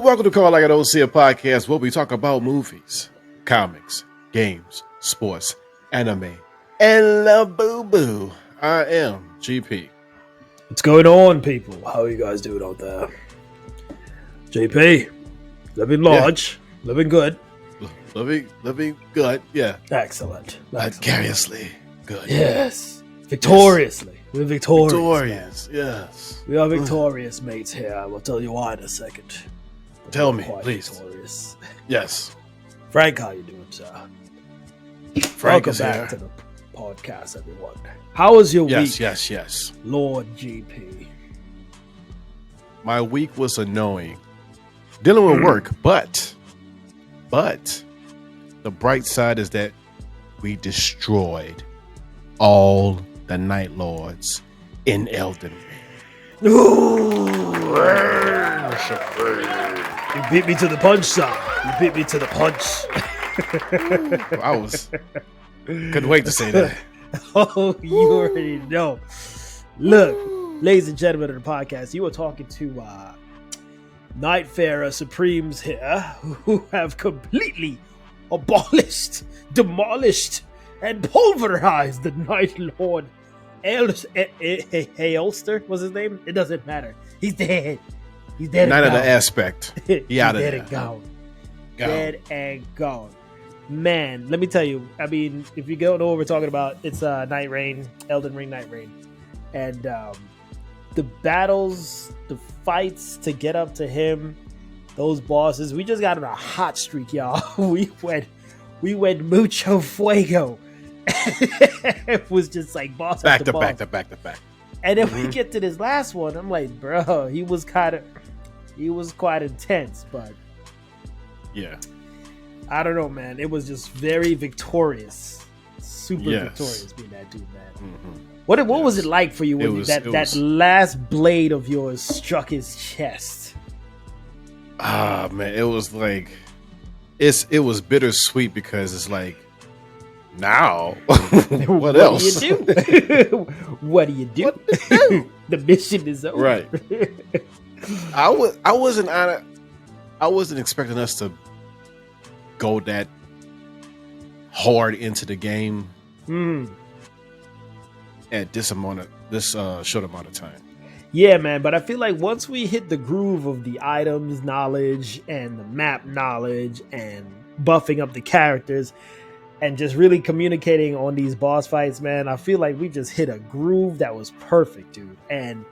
Welcome to Callitlikeidontseeit podcast, where we talk about movies, comics, games, sports, anime, and Labubu. I am GP. What's going on, people? How are you guys doing out there? JP, living large, living good. Living good, yeah. Excellent. Vicariously good. Yes. Victoriously. Yes. We're victorious. Victorious, yes. We are victorious, mates, here. I will tell you why in a second. Tell me, please. Victorious. Yes. Frank, how you doing, sir? Frank Welcome is back here. to the podcast, everyone. How was your week? Yes. Lord GP. My week was annoying. Dealing with work, but the bright side is that we destroyed all the Night Lords in Elden Ring. Ooh. You beat me to the punch, son. You beat me to the punch. Couldn't wait to say that. Oh, you already know. Look, ladies and gentlemen of the podcast, you were talking to Nightfarer Supremes here, who have completely abolished, demolished, and pulverized the Night Lord Aelster. What's his name? It doesn't matter. He's dead. He's dead. None and of gone. the aspect. He out of dead there. and gone. Dead and gone. Man, let me tell you. I mean, if you go over talking about it's Night Rain, Elden Ring, Night Rain, and the battles, the fights to get up to him, those bosses. We just got on a hot streak, y'all. We went mucho fuego. It was just like boss Back after to boss. back. And then we get to this last one. I'm like, bro, he was quite intense, but Yeah. I don't know, man. It was just very victorious, super Yes. victorious being that dude, man. Mm-hmm. What was it like for you when that last blade of yours struck his chest? Ah, man, it was like it was bittersweet because it's like now what else? Do you do? What do you do? What to do? The mission is over. Right. I wasn't expecting us to go that hard into the game at this short amount of time. Yeah, man, but I feel like once we hit the groove of the items knowledge and the map knowledge and buffing up the characters and just really communicating on these boss fights, man, I feel like we just hit a groove that was perfect, dude. And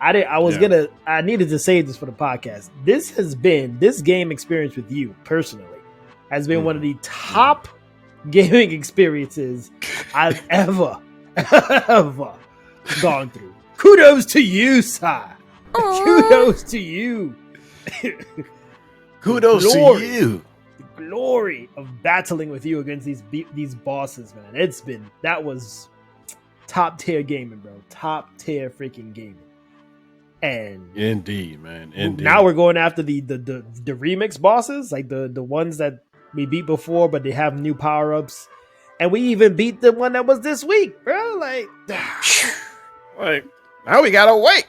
I needed to say this for the podcast. This game experience with you personally has been one of the top gaming experiences I've ever gone through. Kudos to you, sir. Kudos to you. Kudos to you. The glory of battling with you against these bosses, man. That was top tier gaming, bro. Top tier freaking gaming. And Indeed, man. Indeed. Now we're going after the remix bosses, like the ones that we beat before, but they have new power ups. And we even beat the one that was this week, bro. Like now we gotta wait.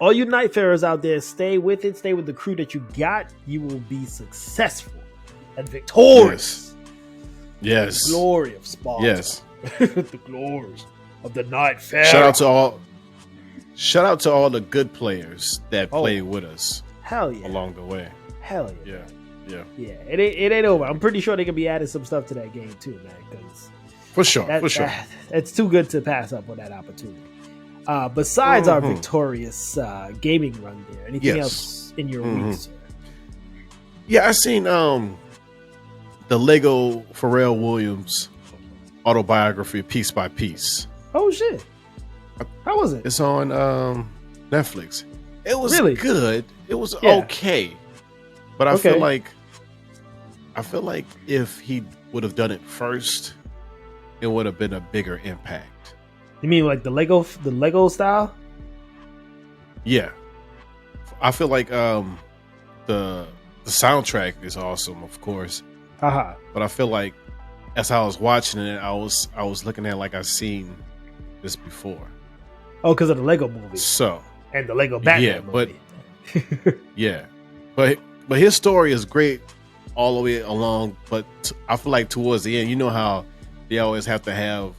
All you Nightfarers out there, stay with it. Stay with the crew that you got. You will be successful and victorious. Yes. The glory of Sparta. Yes. The glory of the Nightfarer. Shout out to all the good players that played with us. Hell yeah. Along the way. Hell yeah. Yeah. It ain't over. I'm pretty sure they can be adding some stuff to that game too, man. For sure. It's too good to pass up on that opportunity. Besides our victorious gaming run there, anything else in your week, sir? Yeah, I seen the Lego Pharrell Williams autobiography Piece by Piece. Oh shit. How was it? It's on Netflix. It was really good. It was okay. But I feel like if he would have done it first, it would have been a bigger impact. You mean like the Lego style? Yeah. I feel like the soundtrack is awesome, of course. But I feel like as I was watching it, I was looking at it like I've seen this before. Oh, because of the Lego movie. So and the Lego Batman movie. Yeah. but his story is great all the way along. But I feel like towards the end, you know how they always have to have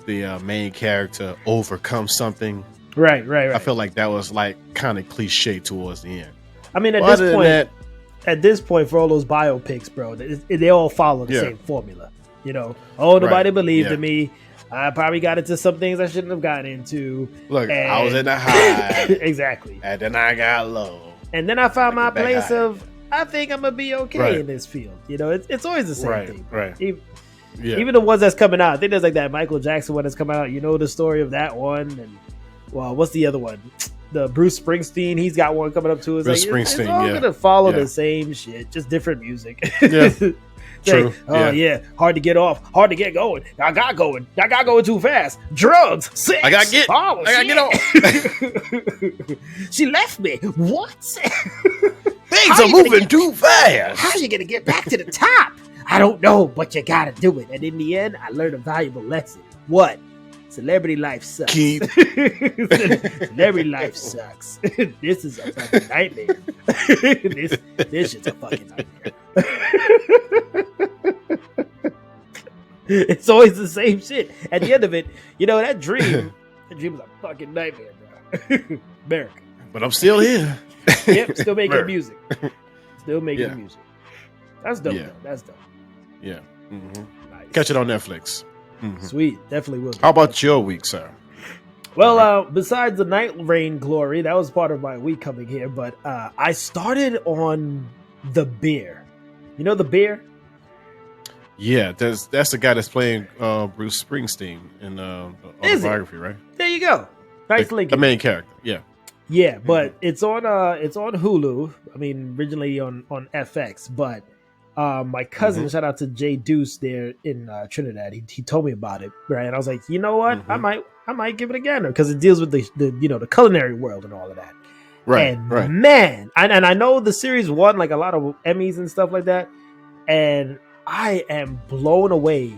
the main character overcome something. Right. I feel like that was like kind of cliche towards the end. I mean, at this point, for all those biopics, bro, they all follow the same formula. You know, nobody believed in me. I probably got into some things I shouldn't have gotten into. Look, I was in the high. Exactly. And then I got low. And then I found my place of, I think I'm going to be okay in this field. You know, it's always the same thing. Right. Even the ones that's coming out. I think there's like that Michael Jackson one that's coming out. You know the story of that one? And, well, what's the other one? The Bruce Springsteen, he's got one coming up too. It's Bruce like, Springsteen, it's all going to follow the same shit, just different music. Yeah. True. Hard to get off, hard to get going. I got going too fast. Drugs, sex. I gotta get off. She left me. What? Things are moving too fast. How are you gonna get back to the top? I don't know, but you gotta do it. And in the end, I learned a valuable lesson. What? Celebrity life sucks. Celebrity life sucks. This is a fucking nightmare. This shit's a fucking nightmare. It's always the same shit. At the end of it, you know, that dream was a fucking nightmare, bro. America. But I'm still here. Yep, still making music. Still making music. That's dope, though. That's dope. Yeah. Mm-hmm. Nice. Catch it on Netflix. Mm-hmm. Sweet. Definitely will. How about your week, sir? Well, besides the Night Rain glory, that was part of my week coming here, but I started on The Bear. You know The Bear? Yeah, that's the guy that's playing Bruce Springsteen in the autobiography, right? There you go. Nice link. The main character, yeah. Yeah, but it's on Hulu. I mean, originally on FX, but my cousin, shout out to Jay Deuce there in Trinidad. He told me about it, right? And I was like, you know what? I might give it a gander because it deals with the culinary world and all of that. Right. Man, and I know the series won like a lot of Emmys and stuff like that, and I am blown away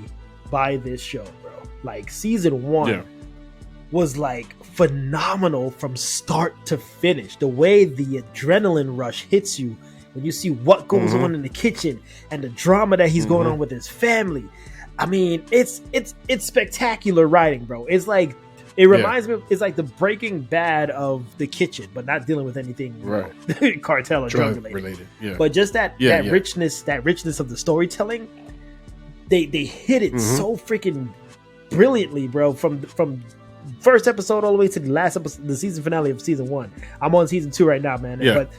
by this show, bro. Like season 1 was like phenomenal from start to finish. The way the adrenaline rush hits you when you see what goes on in the kitchen and the drama that he's going on with his family. I mean, it's spectacular writing, bro. It's like, it reminds me of, it's like the Breaking Bad of the kitchen, but not dealing with anything cartel or drug related. Yeah. But just that richness of the storytelling, they hit it so freaking brilliantly, bro. From first episode all the way to the last episode, the season finale of season 1. I'm on season 2 right now, man. Yeah. But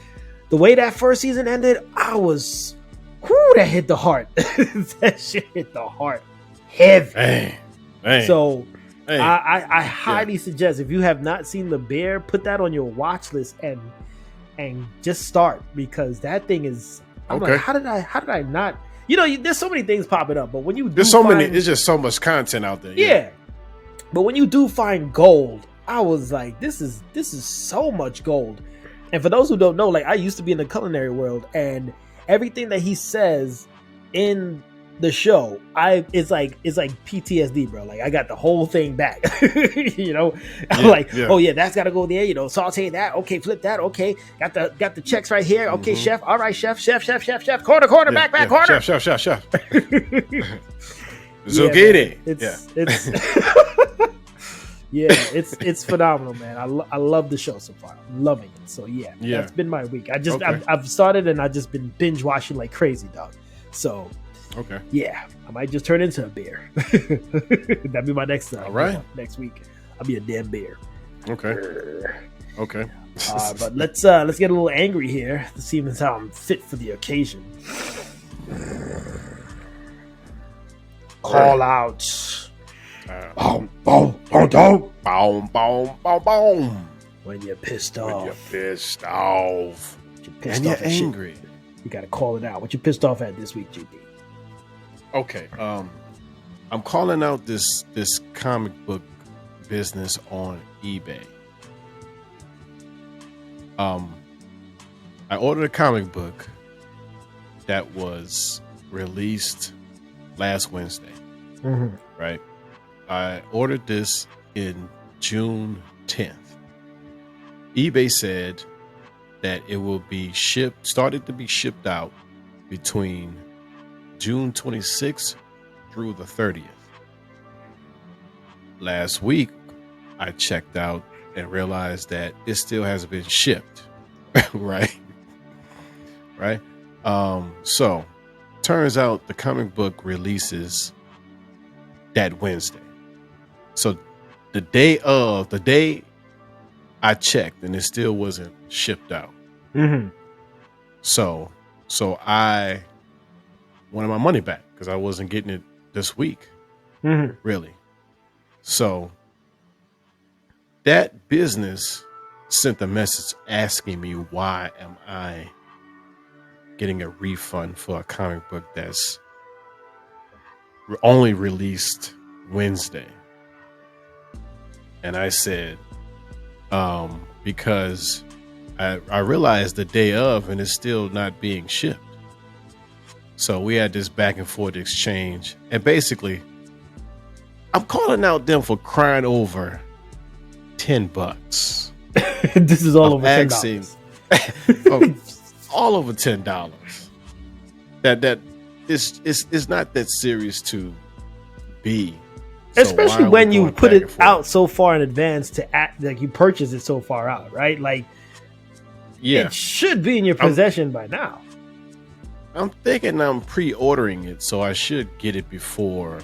the way that first season ended, that hit the heart. That shit hit the heart heavy. Dang. So I highly suggest, if you have not seen The Bear, put that on your watch list and just start, because that thing is. I'm like, how did I not? You know, there's so many things popping up, but when you there's just so much content out there. Yeah. But when you do find gold, I was like, this is so much gold. And for those who don't know, like, I used to be in the culinary world, and everything that he says in the show, it's like PTSD, bro. Like, I got the whole thing back. You know, I'm like, oh yeah, that's gotta go there. You know, saute that. Okay, flip that. Okay, got the checks right here. Okay, chef. All right, chef. Corner, back, corner. Chef. Zucchini. It's phenomenal, man. I love the show so far. I'm loving it. So that's been my week. I've started and I've just been binge watching like crazy, dog. So I might just turn into a bear. That'd be my next time. All right, next week I'll be a damn bear. Okay. But let's get a little angry here to see how I'm fit for the occasion. Call out. Boom. When you're pissed off. And you're angry. You gotta call it out. What you pissed off at this week, GP? Okay. I'm calling out this comic book business on eBay. I ordered a comic book that was released last Wednesday. Right? I ordered this in June 10th. eBay said that it will be started to be shipped out between June 26th through the 30th. Last week, I checked out and realized that it still hasn't been shipped. Right. So turns out the comic book releases that Wednesday. So the day I checked and it still wasn't shipped out. Mm-hmm. So I wanted my money back because I wasn't getting it this week. Mm-hmm. Really. So that business sent a message asking me why am I getting a refund for a comic book that's only released Wednesday. And I said, because I realized the day of and it's still not being shipped. So we had this back and forth exchange. And basically, I'm calling out them for crying over $10. This is all over $10. All over $10. That it's not that serious to be. Especially when you put it out so far in advance to act like you purchase it so far out, right? Like, yeah, it should be in your possession by now. I'm thinking I'm pre-ordering it, so I should get it before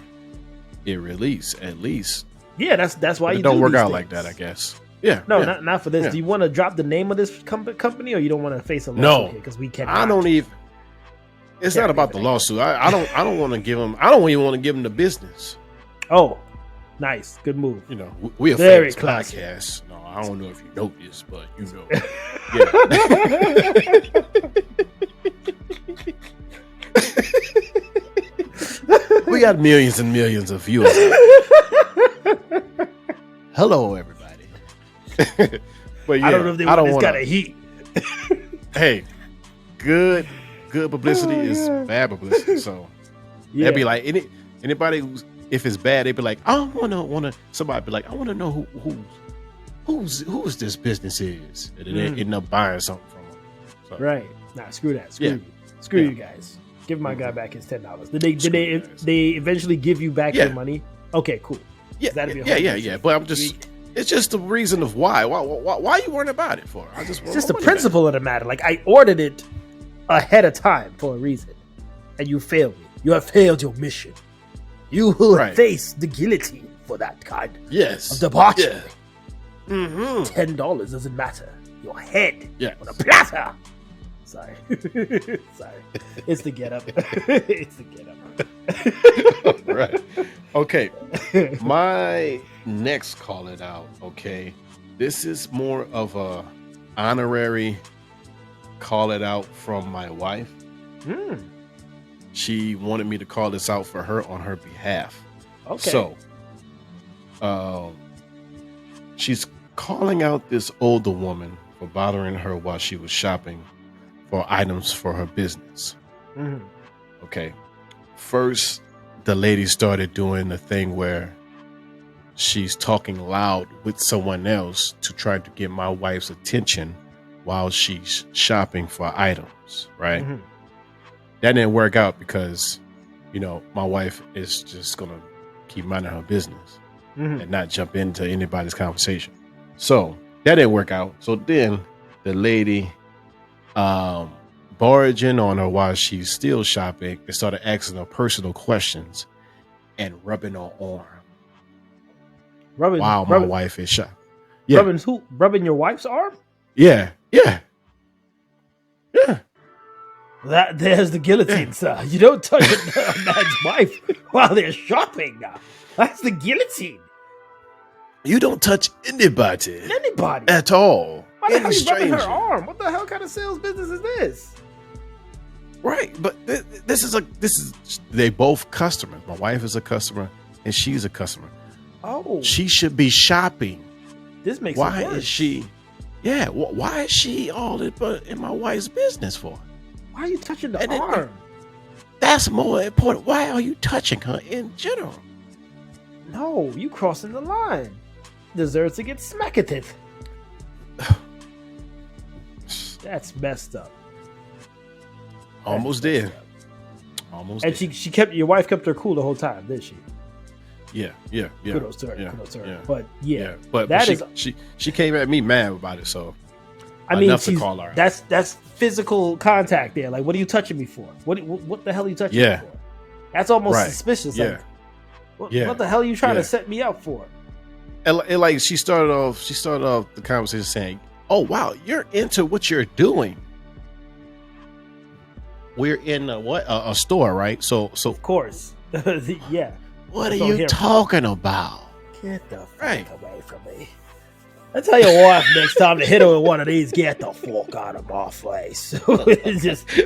it release at least. Yeah, that's why it don't work out like that, I guess. Yeah, no, yeah. not for this. Yeah. Do you want to drop the name of this company, or you don't want to face a lawsuit? No, because we can't. I don't even. It's not about the lawsuit. I don't want to give them. I don't even want to give them the business. Oh, nice, good move. You know, we a very famous podcast. No, I don't know if you know this, but you know, yeah. We got millions and millions of viewers. Hello, everybody. But yeah, I don't know if they want this kind of heat. Hey, good publicity is bad publicity. So they'd be like anybody who's. If it's bad, they'd be like, I wanna. Somebody be like, I want to know who's this business is, and then they end up buying something from them. So, right? Nah, screw that. Screw you guys. Give my guy back his $10. Did they eventually give you back your money? Okay, cool. Yeah, But I'm just. It's just the reason of why. Why are you worrying about it for? It's just the principle of the matter. Like, I ordered it ahead of time for a reason, and you failed me. You have failed your mission. You will face the guillotine for that kind of debauchery. Yeah. Mm-hmm. $10 doesn't matter. Your head on a platter. Sorry. It's the get up. It's the get up. Right. Okay. My next call it out. Okay. This is more of a honorary call it out from my wife. She wanted me to call this out for her on her behalf. Okay. So, she's calling out this older woman for bothering her while she was shopping for items for her business. Mm-hmm. Okay. First, the lady started doing the thing where she's talking loud with someone else to try to get my wife's attention while she's shopping for items, right? Mm-hmm. That didn't work out because, my wife is just going to keep minding her business and not jump into anybody's conversation. So that didn't work out. So then the lady barging on her while she's still shopping and started asking her personal questions and rubbing her arm. While my wife is shopping. Yeah. Rubbing your wife's arm? Yeah. There's the guillotine, sir. You don't touch a man's wife while they're shopping. That's the guillotine. You don't touch anybody at all. Why the hell are you rubbing her arm? What the hell kind of sales business is this? Right, but this is they both customers. My wife is a customer and she's a customer. Oh, she should be shopping. This makes why it worse. Is she? Yeah, why is she all in my wife's business for? Why are you touching the arm? That's more important. Why are you touching her in general? No, you crossing the line. Deserves to get smacked. That's messed up. Almost did. Almost. And did. she kept your wife kept her cool the whole time, didn't she? Yeah. Kudos to her. Yeah. Kudos to her. Yeah. But yeah, but that she came at me mad about it. So I mean, enough to call her. That's physical contact there. Like, what are you touching me for? What the hell are you touching me for? That's almost suspicious. Yeah. Like, what the hell are you trying to set me up for? And like she started off the conversation saying, "Oh wow, you're into what you're doing." We're in a store, right? So of course, yeah. What are you talking about? Get the fuck away from me! I tell your wife next time to hit her with one of these. Get the fuck out of my face!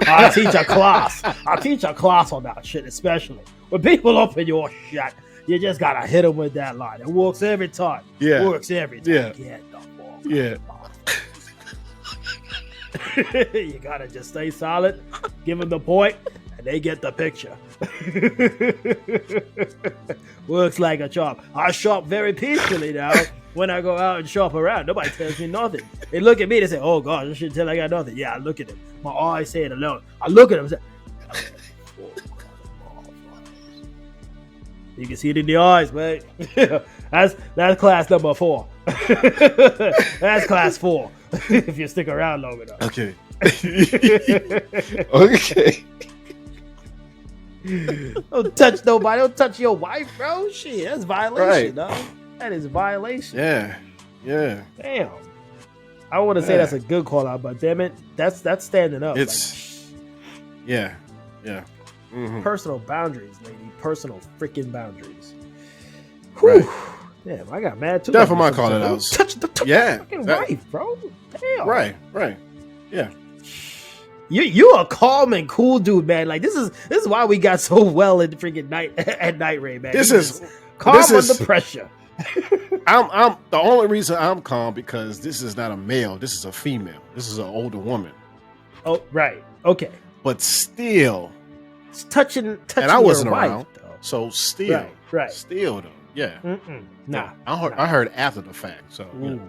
I'll teach a class. I'll teach a class on that shit, especially when people open your shit. You just gotta hit them with that line. It works every time. Yeah, it works every time. Yeah, get the fuck. Yeah. You gotta just stay solid, give them the point, and they get the picture. Works like a charm. I shop very peacefully now. When I go out and shop around, nobody tells me nothing. They look at me, they say, "Oh God, this shit tell I got nothing." Yeah, I look at them. My eyes say it alone. I look at them and say, you can see it in the eyes, mate. That's class number 4. That's class 4. If you stick around long enough. Okay. Okay. Don't touch nobody. Don't touch your wife, bro. Shit, that's violation, dog. That is violation. Yeah. Damn. I want to say that's a good call out, but damn it, that's standing up. It's yeah. Mm-hmm. Personal boundaries, lady. Personal freaking boundaries. Right. Whew. Damn, I got mad too. Definitely my calling out. Touch the fucking wife, bro. Damn. Right. Yeah. You a calm and cool dude, man. Like this is why we got so well in the freaking night raid, man. This is calm under pressure. I'm the only reason I'm calm because this is not a male. This is a female. This is an older woman. Oh, right. Okay. But still, it's touching. And I wasn't your around, wife, though. so still, right. Still though, yeah. Nah, I heard after the fact. So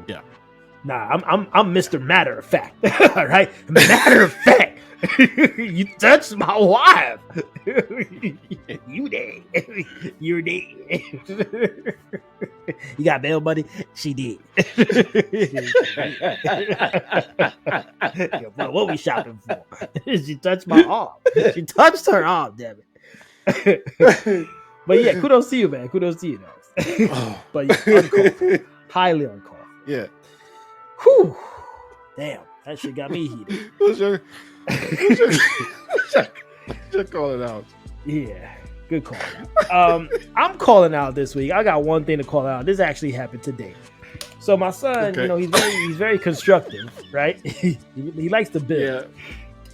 yeah. Nah, I'm Mr. Matter of Fact. All right, matter of fact. You touched my wife. You did. You did. You got bail money? She did. Yo, what we shopping for? She touched my arm. She touched her arm, damn it. But yeah, kudos to you, man. Kudos to you, though. But yeah, uncalled for. Highly uncalled for. Yeah. Whew. Damn, that shit got me heated. Who's your calling out? Yeah, good call. I'm calling out this week. I got one thing to call out. This actually happened today. So my son, he's very constructive, right? he likes to build.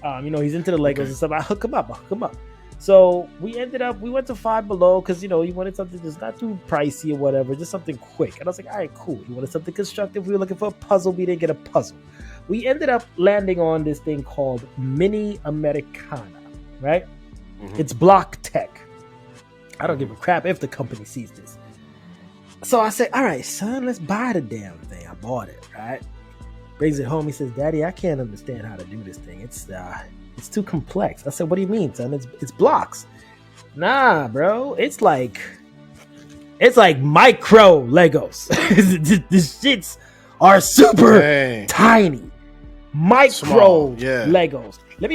Yeah. He's into the Legos and stuff. I hook him up. So we went to Five Below because, he wanted something that's not too pricey or whatever, just something quick. And I was like, all right, cool. He wanted something constructive. We were looking for a puzzle. We didn't get a puzzle. We ended up landing on this thing called Mini Americano, right? Mm-hmm. It's block tech. I don't give a crap if the company sees this. So I said, all right, son, let's buy the damn thing. I bought it, right? Brings it home. He says, Daddy, I can't understand how to do this thing. It's too complex. I said, what do you mean, son? It's blocks. Nah, bro. It's like micro Legos. The shits are super tiny. Micro Legos. Let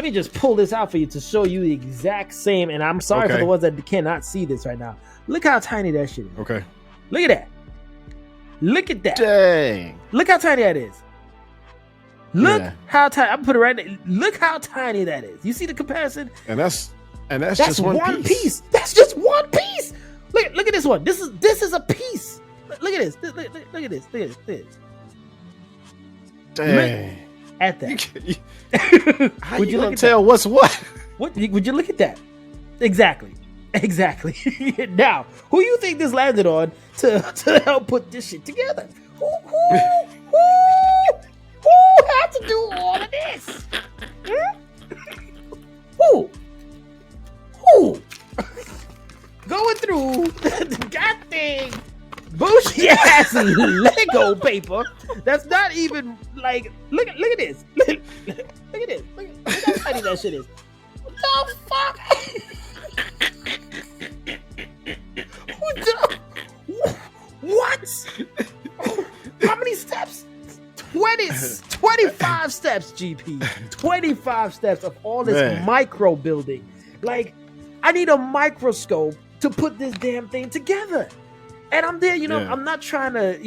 me just pull this out for you to show you the exact same. And I'm sorry for the ones that cannot see this right now. Look how tiny that shit is. Okay. Look at that. Look at that. Dang. Look how tiny that is. Look how tiny. I'm put it right there. Look how tiny that is. You see the comparison? And that's just one piece. That's just one piece. Look at this one. This is a piece. Look at this. Look at this. Look at this. Dang. Look at that. How would you look at tell that? What's what? Would you look at that? Exactly. Now, who you think this landed on to help put this shit together? Who had to do all of this? Who? Going through the goddamn bullshit ass Lego paper. That's not even like. Look at this. Look at this. Look how tiny that shit is. What the fuck? What? How many steps? 25 steps, GP. 25 steps of all this micro building. Like, I need a microscope to put this damn thing together. And I'm there, I'm not trying to,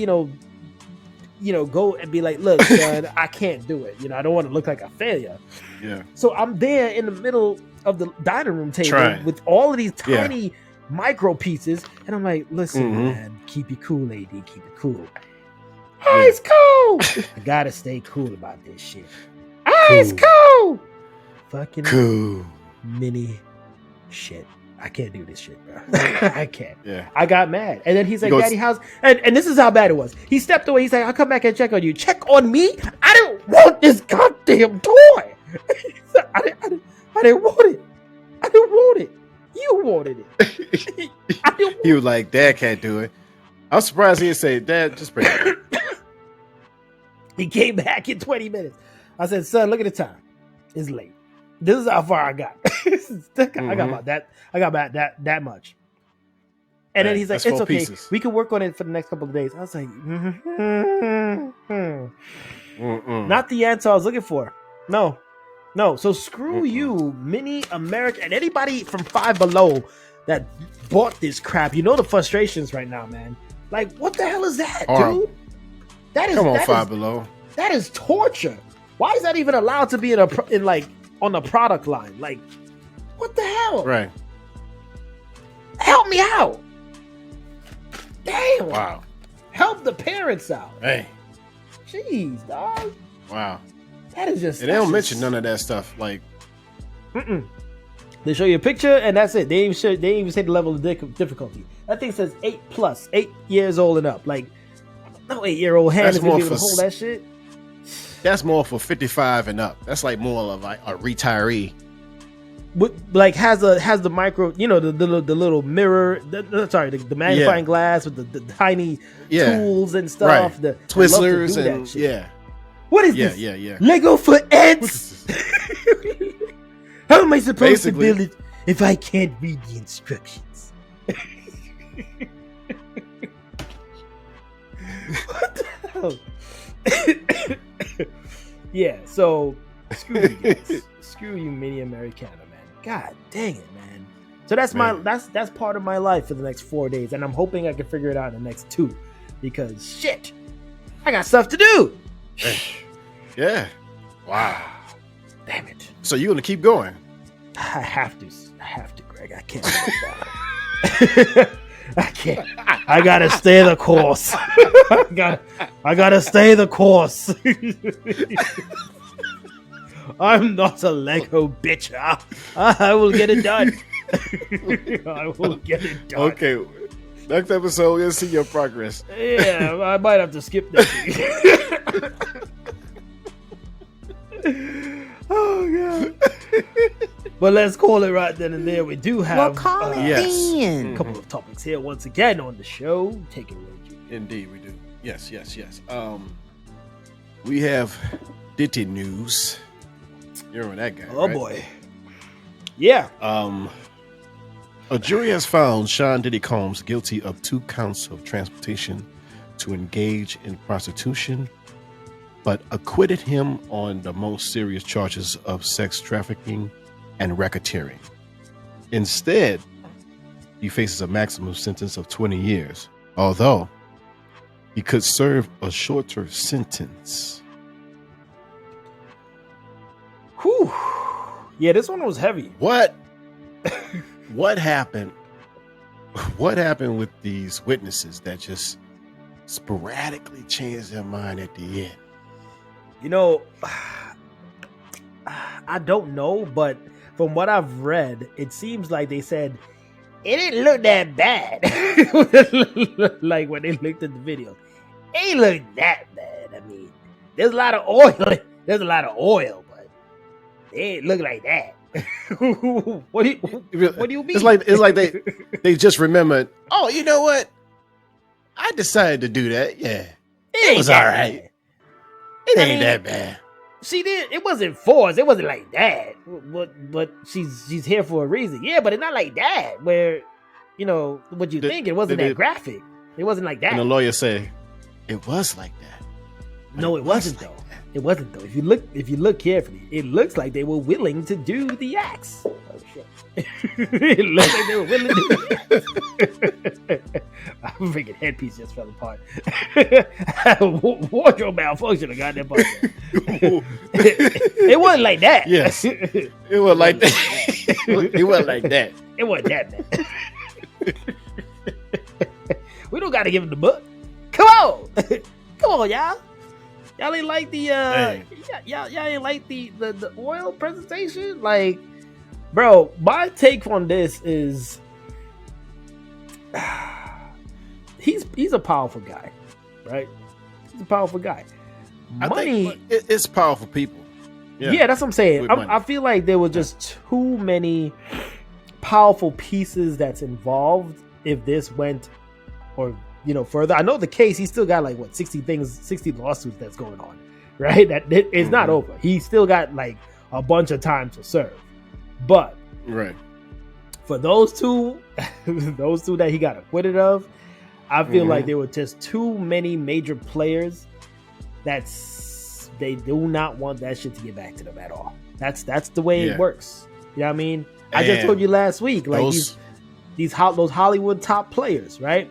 go and be like, look, son, I can't do it. I don't want to look like a failure. Yeah. So I'm there in the middle of the dining room table with all of these tiny micro pieces. And I'm like, listen, man, keep it cool, AD, keep it cool. Ice cool. I gotta stay cool about this shit. Ice cool. Fucking cool. Mini shit. I can't do this shit, bro. I can't. Yeah. I got mad. And then he's like, Daddy, how's... And this is how bad it was. He stepped away. He's like, I'll come back and check on you. Check on me? I didn't want this goddamn toy. I didn't want it. I didn't want it. You wanted it. He was like, Dad can't do it. I'm surprised he didn't say, Dad, just bring it. He came back in 20 minutes. I said, son, look at the time. It's late. This is how far I got. I got about that. I got about that much. And then he's like, it's okay. Pieces. We can work on it for the next couple of days. I was like, not the answer I was looking for. No. So screw you, Mini America, and anybody from Five Below that bought this crap. You know the frustrations right now, man. Like, what the hell is that, dude? Come on, Five Below. That is torture. Why is that even allowed to be on the product line? Like, what the hell? Right. Help me out. Damn. Wow. Help the parents out. Hey. Jeez, dog. Wow. That is just... And they don't mention none of that stuff. Like... They show you a picture and that's it. They didn't even say the level of difficulty. That thing says 8+, 8 years old and up. Like, no 8-year-old hand is going to be able to hold that shit. That's more for 55 and up. That's like more of like a retiree. Like has the micro, the little mirror. The magnifying glass with the tiny tools and stuff. Right. The Twizzlers and What is this? Yeah. Lego for ants. How am I supposed to build it if I can't read the instructions? What the hell? Yeah, so screw you guys. Screw you, Mini Americano, man. God dang it, man. So that's that's part of my life for the next 4 days, and I'm hoping I can figure it out in the next 2, because shit, I got stuff to do. Yeah. Wow. Damn it. So you're gonna keep going? I have to, Greg. I can't. I can't. I gotta stay the course. I gotta stay the course. I'm not a Lego bitch. I will get it done. I will get it done. Okay. Next episode, we'll see your progress. Yeah, I might have to skip that. Oh, God. But let's call it right then and there. We do have a couple of topics here once again on the show. Take it away, Jimmy. Indeed, we do. Yes. We have Diddy news. You remember that guy? Oh, right? Boy. Yeah. A jury has found Sean Diddy Combs guilty of 2 counts of transportation to engage in prostitution, but acquitted him on the most serious charges of sex trafficking and racketeering. Instead, he faces a maximum sentence of 20 years, although he could serve a shorter sentence. Whew. Yeah, this one was heavy. What happened? What happened with these witnesses that just sporadically changed their mind at the end? I don't know, but from what I've read, it seems like they said it didn't look that bad. Like when they looked at the video, it ain't look that bad. I mean, there's a lot of oil. But it ain't look like that. What do you mean? It's like they just remembered. Oh, you know what? I decided to do that. Yeah, it was all right. It ain't that bad. She did. It wasn't forced. It wasn't like that. But she's here for a reason. Yeah, but it's not like that. Where, what you think? It wasn't that graphic. It wasn't like that. And the lawyer said it was like that. No, it wasn't though. It wasn't though. If you look carefully, it looks like they were willing to do the acts. Oh shit! It looks like they were willing to do the acts. I'm freaking headpiece just fell apart. Wardrobe malfunction. I got that part. It wasn't like that. Yes, it wasn't like that. It wasn't like that. It wasn't that bad. We don't got to give him the book. Come on, y'all. Y'all ain't like the y'all ain't like the oil presentation? Like, bro, my take on this is he's a powerful guy, right? He's a powerful guy. Money, I think it's powerful people. Yeah, that's what I'm saying. I feel like there were just too many powerful pieces that's involved if this went or further. I know the case, he's still got 60 lawsuits that's going on, right? That it's not over. He still got a bunch of time to serve. But right, for those two that he got acquitted of, I feel like there were just too many major players they do not want that shit to get back to them at all. That's the way it works. You know what I mean? I just told you last week, those Hollywood top players, right?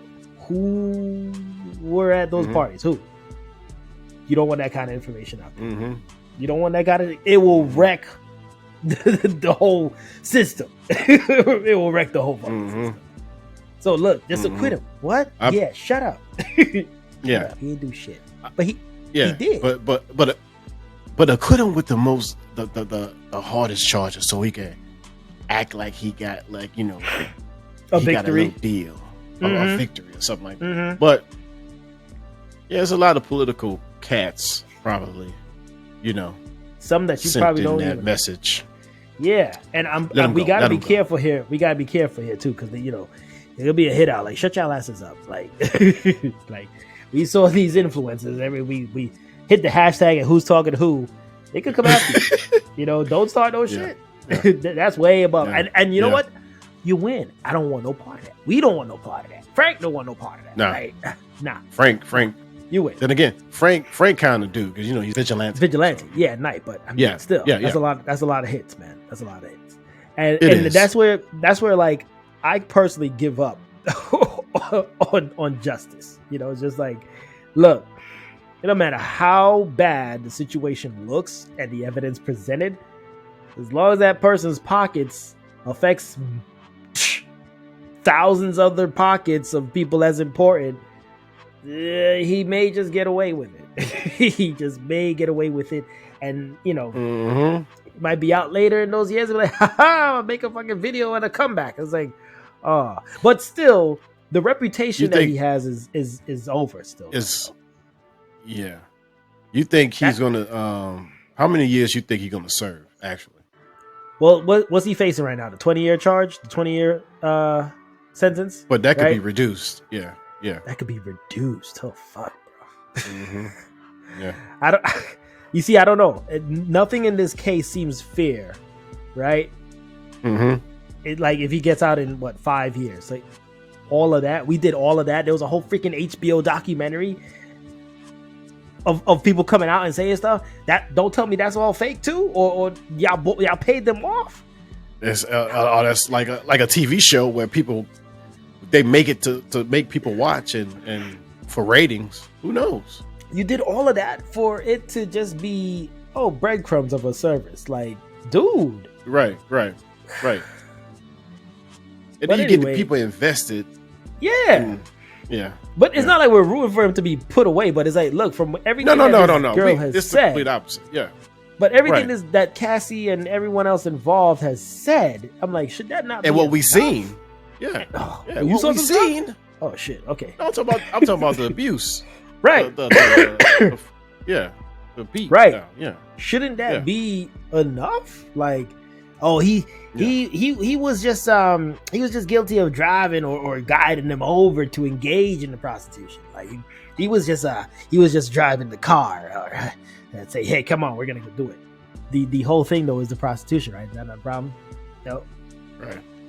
Who were at those parties? Who? You don't want that kind of information out there. You don't want that kind of. It will wreck the whole system. It will wreck the whole fucking system. So look, just acquit him. What? Shut up. Yeah, up. He didn't do shit, but he did. But acquit him with the hardest charges, so he can act like he got a he victory, got a little deal. A victory or something like that. But there's a lot of political cats probably, some that you probably don't that even message. Yeah, and we gotta be careful here. We gotta be careful here too, because it'll be a hit out. Shut y'all asses up. We saw these influencers. We hit the hashtag and who's talking to who. They could come after you. Don't start no shit. That's way above. And you know what? You win. I don't want no part of that. We don't want no part of that. Frank don't want no part of that. Nah. Right? Nah. Frank. You win. Then again, Frank kind of do because he's vigilante. Yeah, night, but still, that's a lot. That's a lot of hits, man. That's a lot of hits, and that's where I personally give up on justice. It's just look, it don't matter how bad the situation looks and the evidence presented, as long as that person's pockets affects thousands other pockets of people as important, he may just get away with it. He just may get away with it, and he might be out later in those years and be like, I'll make a fucking video and a comeback. It's but still, the reputation that he has is over still. You think he's gonna how many years you think he's gonna serve actually? Well, what's he facing right now? The 20-year charge, the 20-year sentence. But that could be reduced. Yeah. That could be reduced. Oh fuck, bro. Yeah. I don't. You see, I don't know. Nothing in this case seems fair, right? If he gets out in 5 years, all of that, we did all of that. There was a whole freaking HBO documentary of people coming out and saying stuff. That don't tell me that's all fake too, or y'all paid them off. That's like a TV show where they make it to make people watch and for ratings. Who knows? You did all of that for it to just be breadcrumbs of a service, dude. Right. And then you get the people invested. Yeah. Yeah. But it's not like we're rooting for him to be put away, but it's look, from everything no. girl has it's said. the complete opposite. Yeah. But everything that Cassie and everyone else involved has said, I'm like, should that not be? And what we seen. Yeah. You saw what we seen. Oh shit. Okay. No, I'm talking about the abuse. Right. The beat. Right. Yeah. Shouldn't that be enough? Oh, he was just guilty of driving or guiding them over to engage in the prostitution. Like he was just driving the car or and say, hey, come on, we're gonna go do it. The whole thing though is the prostitution, right? Is that not a problem? No.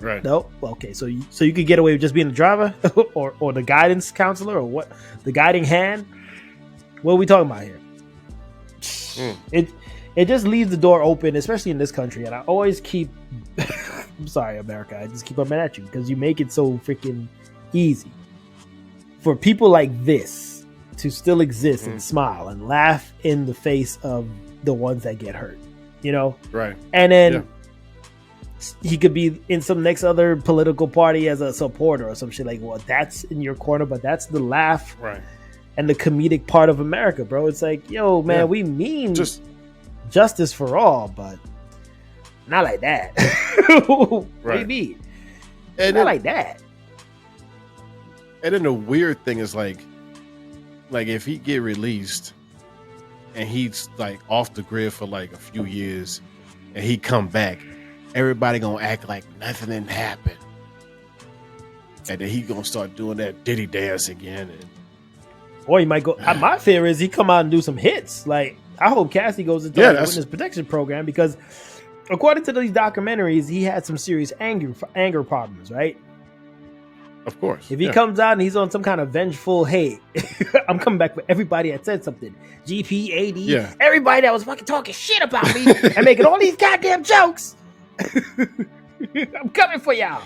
Right. No. Okay, so you could get away with just being the driver or the guidance counselor or what? The guiding hand. What are we talking about here? It just leaves the door open, especially in this country. And I always keep, I'm sorry, America, I just keep coming at you because you make it so freaking easy for people like this to still exist and smile and laugh in the face of the ones that get hurt, you know? Right. And then he could be in some next other political party as a supporter or some shit like, well, that's in your corner, but that's the laugh and the comedic part of America, bro. It's like, yo, man, we mean just justice for all, but not like that. What do you mean? And not like that. And then the weird thing is like if he get released and he's like off the grid for like a few years and he come back, everybody gonna act like nothing didn't happen. And then he gonna start doing that Diddy dance again. Or he might go, my fear is he come out and do some hits. Like, I hope Cassie goes into the witness protection program because according to these documentaries, he had some serious anger problems, right? Of course. If he comes out and he's on some kind of vengeful, hey, I'm coming back for everybody that said something. GPAD, everybody that was fucking talking shit about me and making all these goddamn jokes. I'm coming for y'all.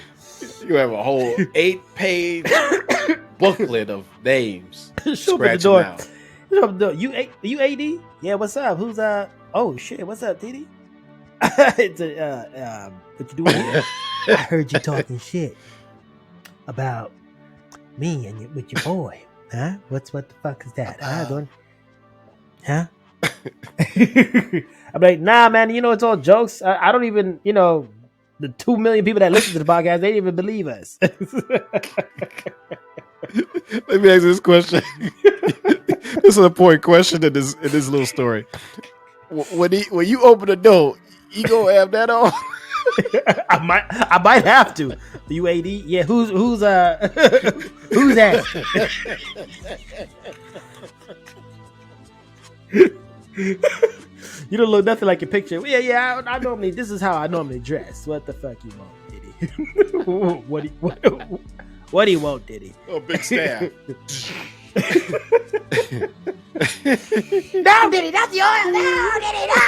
You have a whole 8-page booklet of names. Show up at the door. You AD? Yeah, what's up? Who's oh shit, what's up, Diddy? It's what you doing here? I heard you talking shit about me and with your boy. Huh? What the fuck is that? Huh? I'm like, nah, man, you know, it's all jokes. I don't even, you know, the 2 million people that listen to the podcast, they didn't even believe us. Let me ask this question. This is an important question in this little story. When you open the door, you gonna have that on? I might have to. The UAD, yeah. Who's who's that? You don't look nothing like your picture. Yeah. I normally, this is how I normally dress. What the fuck you want, Diddy? What do you want, Diddy? Oh, big staff. No, Diddy, not the oil. No, Diddy, no.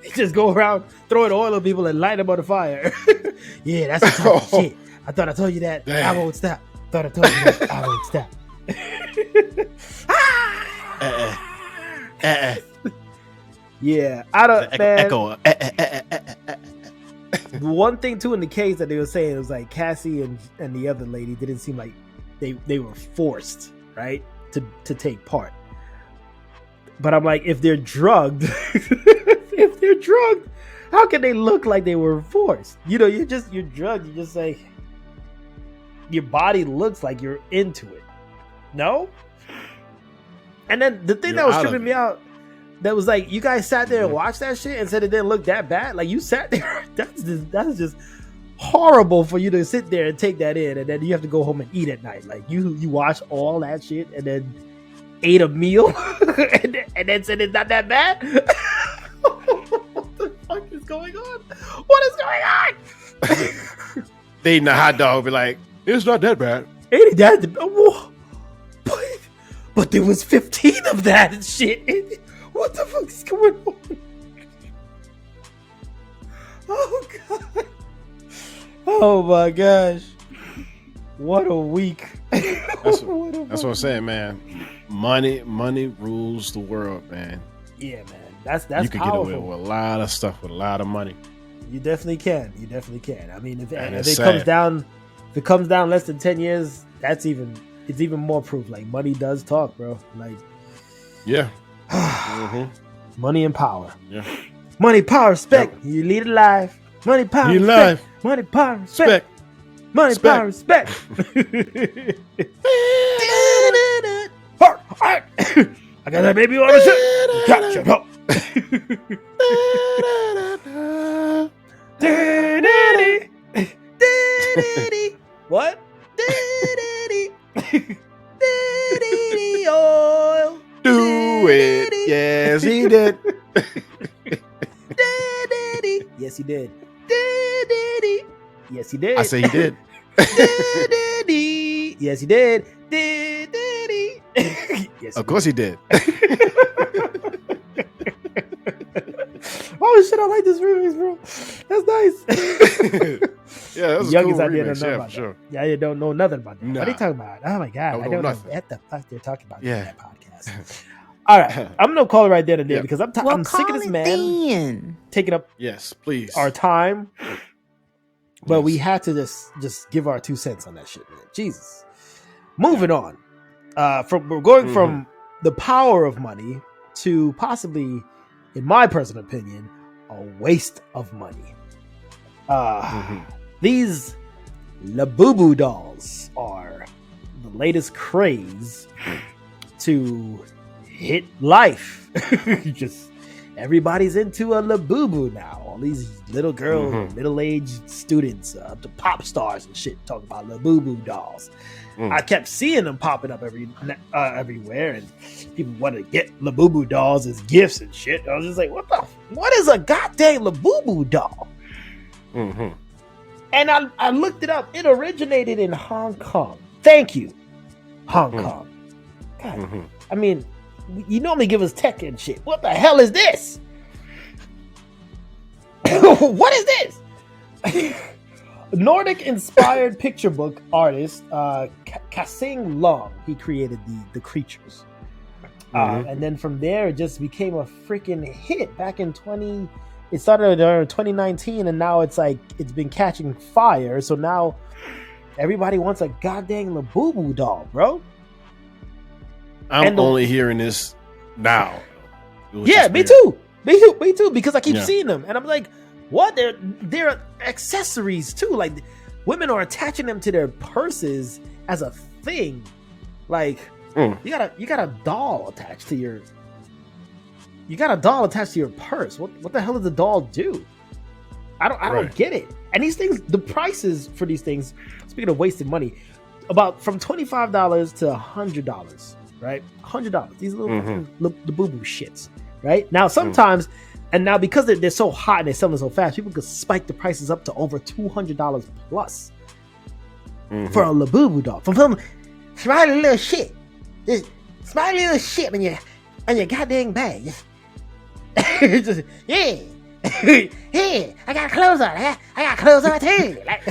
He just go around throwing oil on people and light them on the fire. Yeah, that's the type of shit. I thought I told you that. Damn. I won't stop. Thought I told you that. I won't stop. Yeah, I don't. Echo. One thing too in the case that they were saying, it was like Cassie and the other lady didn't seem like they were forced, right, to take part. But I'm like, if they're drugged, how can they look like they were forced? You know, you're drugged. You just like, your body looks like you're into it. No? And then the thing that was tripping me out, that was like, you guys sat there and watched that shit and said it didn't look that bad. Like, you sat there. That's just horrible for you to sit there and take that in, and then you have to go home and eat at night. Like, you watch all that shit and then ate a meal and then said it's not that bad. What the fuck is going on? What is going on? They eating a hot dog, be like, it's not that bad. Ain't that but there was 15 of that and shit. What the fuck is going on? Oh god. Oh my gosh. What a week. That's what I'm saying, man. Money rules the world, man. Yeah, man. That's you can powerful. get away with a lot of stuff with a lot of money. You definitely can. I mean, if it comes down less than 10 years, it's even more proof. Like, money does talk, bro. Like, yeah. Money and power. Yeah. Money, power, respect. Yep. You lead a life. Money, power, respect. Money, power, respect. Money, power, respect. I got that baby on the ship. Capture. Diddy. Diddy. What? Diddy. Diddy oil. Do it. Yes, he did. Diddy. Yes, he did. Diddy. Yes, he did. I say he did. Diddy. Yes, he did. Diddy. Yes, of course he did. Oh shit, I like this remix, bro. That's nice. Yeah, that was a Youngest cool idea remix. to know Yeah, about for sure. that. Yeah, you don't know nothing about that. Nah. What are you talking about? Oh my god, Don't I know don't know nothing. what the fuck they're talking about Yeah. in that podcast. All right, I'm gonna call it right there today Yep. because I'm sick of this man taking up Yes, please. our time. But Yes. we had to just give our 2 cents on that shit, man. Jesus. Moving on. We're going from the power of money to possibly, in my personal opinion, a waste of money. These Labubu dolls are the latest craze to hit life. Just everybody's into a Labubu now. All these little girls, middle-aged students, up to pop stars and shit talking about Labubu dolls. I kept seeing them popping up everywhere, and people want to get Labubu dolls as gifts and shit. I was just like, what is a goddamn Labubu doll? And I looked it up. It originated in Hong Kong. Thank you, Hong Kong. God, I mean, you normally give us tech and shit. What the hell is this? What is this? Nordic-inspired picture book artist Kasing Long, he created the creatures. And then from there, it just became a freaking hit back in it started in 2019, and now it's been catching fire. So now everybody wants a goddamn Labubu doll, bro. I'm only hearing this now. Yeah, me too. Me too, because I keep seeing them, and I'm like, what? They're accessories too. Like, women are attaching them to their purses as a thing. Like, you got a doll attached to your. You got a doll attached to your purse. What the hell does the doll do? I don't get it. And these things, the prices for these things, speaking of wasting money, about from $25 to $100, right? $100. These little the boo boo shits, right? Now sometimes, and now because they're so hot and they're selling so fast, people could spike the prices up to over $200 plus for a Labubu doll. From some smiley little shit, just smiley little shit on your goddamn bag. Just, yeah, yeah. I got clothes on. I got clothes on too. Like,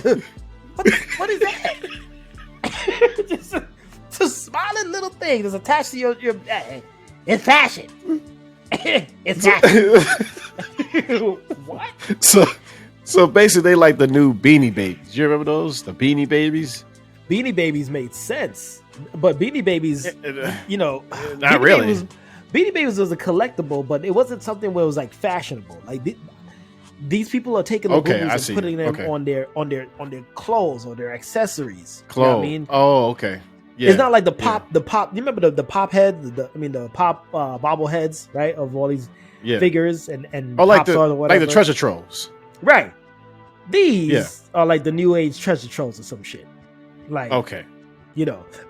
what is that? just a smiling little thing that's attached to your. It's fashion. It's fashion. What? So basically, they like the new Beanie Babies. You remember those? The Beanie Babies. Beanie Babies made sense, but Beanie Babies, not Beanie really. Beanie Babies was a collectible, but it wasn't something where it was like fashionable. Like these people are taking the boobies and putting them on their clothes or their accessories. Clothes. You know what I mean? Oh, okay. Yeah. It's not like the pop. You remember the pop heads? The pop bobbleheads, right? Of all these figures and like pop stars or whatever. Like the treasure trolls. Right. These are like the new age treasure trolls or some shit. Like, okay.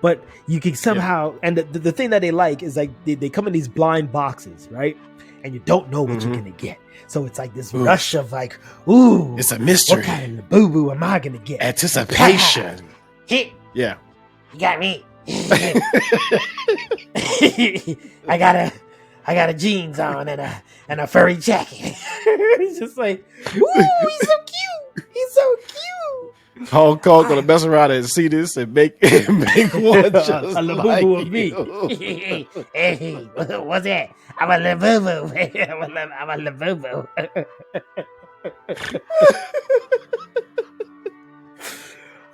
But you can somehow, and the thing that they like is like they come in these blind boxes, right? And you don't know what you're gonna get. So it's like this rush of like, ooh, it's a mystery. What kind of boo boo am I gonna get? Anticipation. Hit. Yeah. You got me. I got a jeans on and a furry jacket. It's just like, ooh, he's so cute. He's so cute. Hulk gonna mess around and see this and make one just a Labubu of me. Hey, what's that? I'm a Labubu. I'm a Labubu.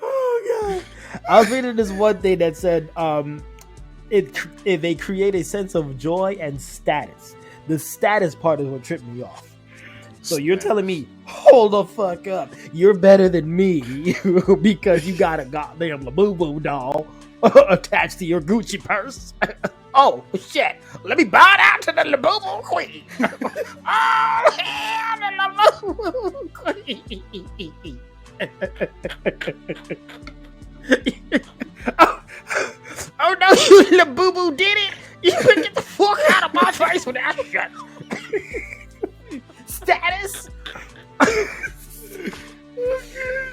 Oh god! I was reading this one thing that said, they create a sense of joy and status. The status part is what tripped me off. So you're telling me, hold the fuck up, you're better than me because you got a goddamn Labubu doll attached to your Gucci purse? Oh shit! Let me bow down to the Labubu Queen. Oh hell, the Labubu Queen. Oh no, you Labubu Diddy! You better get the fuck out of my face with that shit. Status.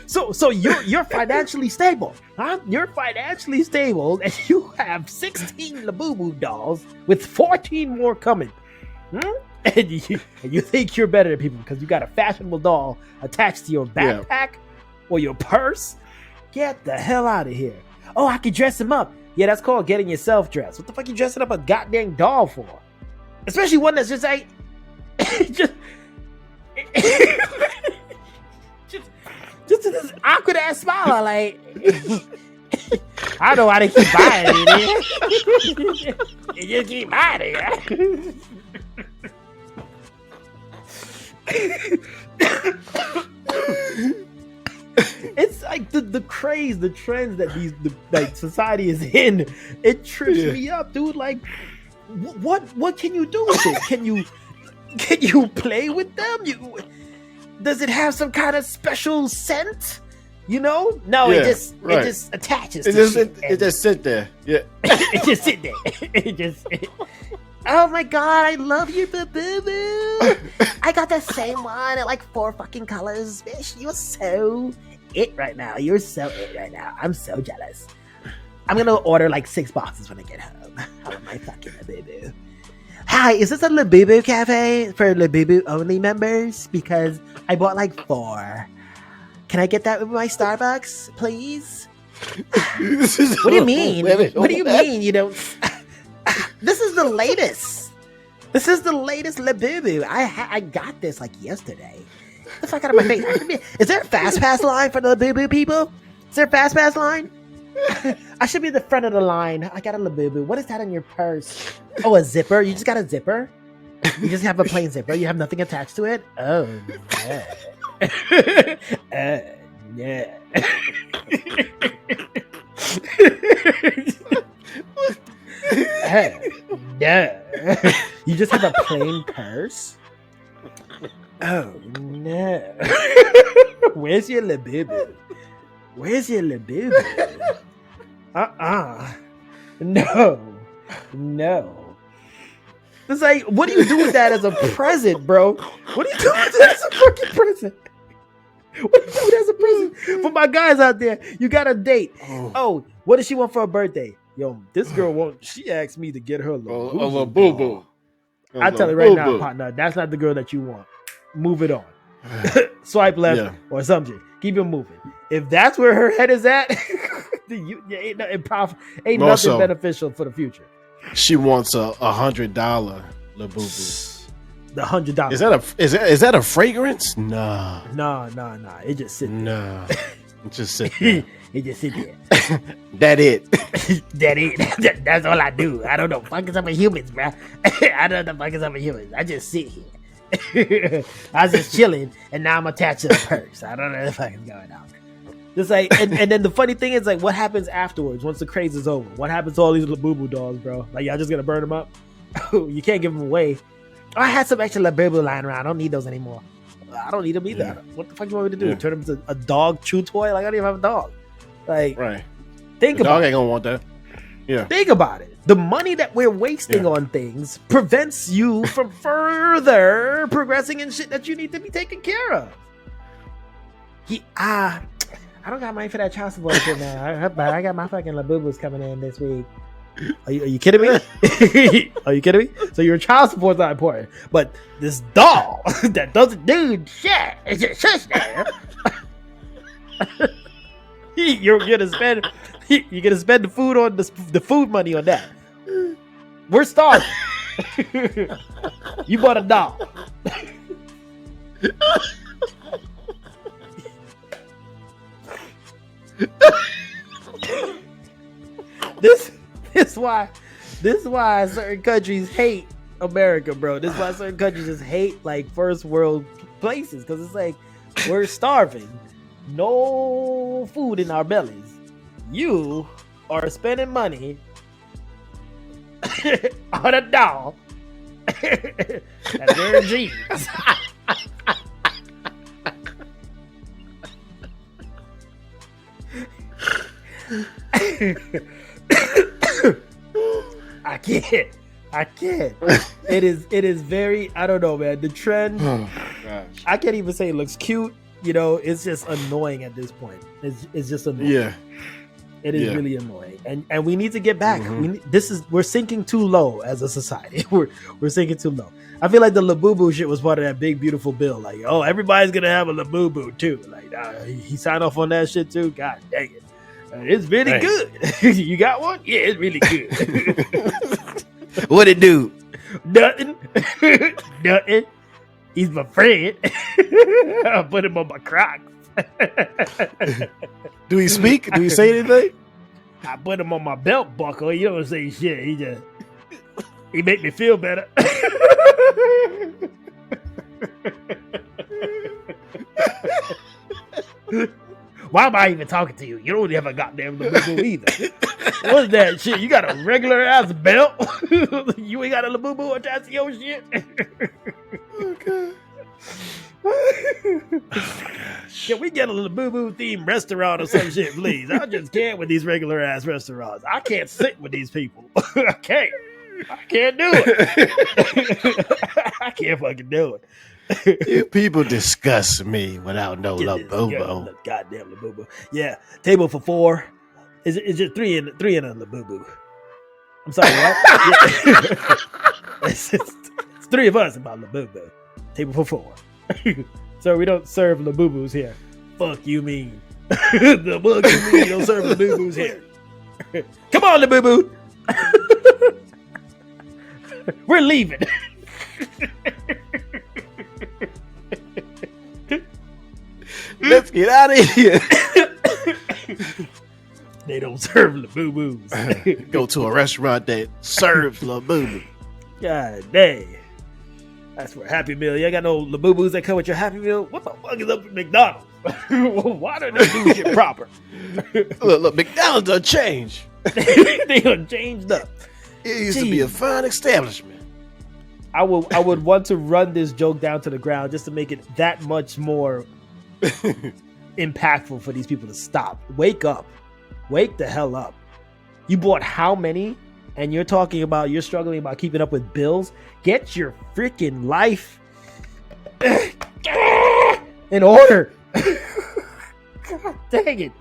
So you're financially stable, huh? You're financially stable, and you have 16 Labubu dolls with 14 more coming. And you think you're better than people because you got a fashionable doll attached to your backpack or your purse? Get the hell out of here. Oh, I can dress him up. Yeah, that's called getting yourself dressed. What the fuck you dressing up a goddamn doll for? Especially one that's just like just this awkward ass smile. Like I know why they keep buying it. You just keep buying it. It's like the craze, the trends that like society is in. It trips me up, dude. Like, what can you do with it? Can you play with them? Does it have some kind of special scent? You know? No, it just attaches. It just sit there. Yeah, it just sit there. It just. Oh my god, I love you, Labubu. I got the same one in like 4 fucking colors, bitch. You're so it right now. You're so it right now. I'm so jealous. I'm gonna order like 6 boxes when I get home. I want my fucking Labubu. Hi, is this a Labubu cafe for Labubu only members? Because I bought like 4. Can I get that with my Starbucks, please? What do you mean? What do you mean you don't? This is the latest. This is the latest Labubu. I got this like yesterday. Get the fuck out of my face. Is there a fast pass line for the Labubu people? Is there a fast pass line? I should be the front of the line. I got a Labubu. What is that in your purse? Oh, a zipper? You just got a zipper? You just have a plain zipper? You have nothing attached to it? Oh, yeah. Yeah. No. You just have a plain purse? Oh no. Where's your Labubu? Where's your Labubu? No. It's like, what do you do with that as a present, bro? What do you do with that as a fucking present? What do you do with that as a present? For my guys out there, you got a date. Oh, what does she want for her birthday? Yo, this girl she asked me to get her a Labubu. I tell her right now, partner, that's not the girl that you want. Move it on. Swipe left or something. Keep it moving. If that's where her head is at, ain't nothing beneficial for the future. She wants a $100 Labubu. The $100. Is that a fragrance? Nah. No. It just sits there. Nah. It just sit there. It just sit there. That it. That's all I do. I don't know fucking some of humans, bro. I don't know fucking some of humans. I just sit here. I was just chilling, and now I'm attached to the purse. I don't know what the fuck is going on. Just like, and then the funny thing is, like, what happens afterwards once the craze is over? What happens to all these Labubu dolls, bro? Like, y'all just gonna burn them up? You can't give them away. Oh, I had some extra Labubu lying around. I don't need those anymore. I don't need them either. Yeah. What the fuck do you want me to do? Yeah. Turn them into a dog chew toy? Like, I don't even have a dog. Like, right. Think about it. Dog ain't gonna want that. Yeah. Think about it. The money that we're wasting on things prevents you from further progressing in shit that you need to be taken care of. I don't got money for that child support shit now. I got my fucking Labubus coming in this week. Are you kidding me? Are you kidding me? So your child support's not important, but this doll that doesn't do shit, it's just shush there. You're gonna spend the food on the food money on that. We're starving. You bought a doll. This is why certain countries hate America, bro. This is why certain countries just hate like first world places, because it's like we're starving. No food in our bellies. You are spending money on a doll that's wearing jeans. I can't. It is very, I don't know, man. The trend, I can't even say it looks cute. You know, it's just annoying at this point. It's just annoying. Yeah. It is really annoying. And we need to get back. We're sinking too low as a society. We're sinking too low. I feel like the Labubu shit was part of that big beautiful bill. Like, oh, everybody's gonna have a Labubu too. Like, he signed off on that shit too. God dang it. It's really good. You got one? Yeah, it's really good. What it do? Nothing. Nothing. He's my friend. I put him on my Crocs. Do he speak? Do he say anything? I put him on my belt buckle. You don't say shit. He make me feel better. Why am I even talking to you? You don't have a goddamn Labubu either. What's that shit? You got a regular ass belt? You ain't got a Labubu attached to your shit? Okay. Can we get a Labubu themed restaurant or some shit, please? I just can't with these regular ass restaurants. I can't sit with these people. I can't do it. I can't fucking do it. You people disgust me without no Labubu. Goddamn Labubu. Yeah, table for 4. Is it three in a Labubu? I'm sorry, what? Yeah. it's 3 of us about Labubu. Table for 4. So we don't serve Labubus here. Fuck you mean? The fuck you mean you don't serve Labubus here? Come on, Labubu. We're leaving. Let's get out of here. They don't serve Labubus. Go to a restaurant that serves Labubu. God dang. That's for a Happy Meal. You ain't got no Labubus that come with your Happy Meal? What the fuck is up with McDonald's? Why don't they do shit proper? Look, McDonald's done changed. They done changed up. It used to be a fine establishment. I would want to run this joke down to the ground just to make it that much more impactful for these people to stop. Wake up. Wake the hell up. You bought how many? And you're struggling about keeping up with bills? Get your freaking life in order. God dang it.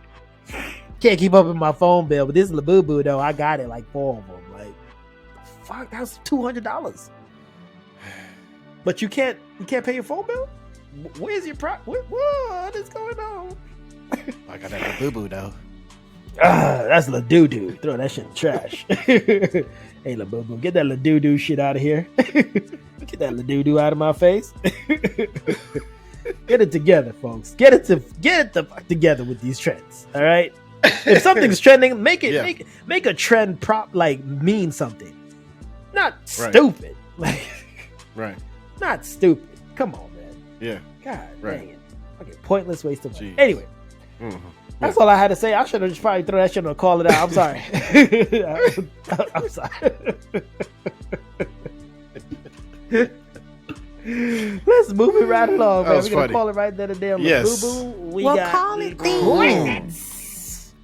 Can't keep up with my phone bill, but this Labubu though, I got it like 4 of them. Like, fuck, that's $200. But you can't pay your phone bill? Where's your what is going on? I got that Labubu though. That's Ladudu. Throw that shit in the trash. Hey, Labubu, get that Ladudu shit out of here. Get that Ladudu out of my face. Get it together, folks. Get it the fuck together with these trends. All right. If something's trending, make a trend mean something. Not stupid. Right. Not stupid. Come on, man. Yeah. God dang it. Okay, pointless waste of money. Jeez. Anyway. Mm-hmm. That's all I had to say. I should have just probably throw that shit and call it out. I'm sorry. I'm sorry. Let's move it right along, man. We're going to call it right there today on Labubu. We'll call it things.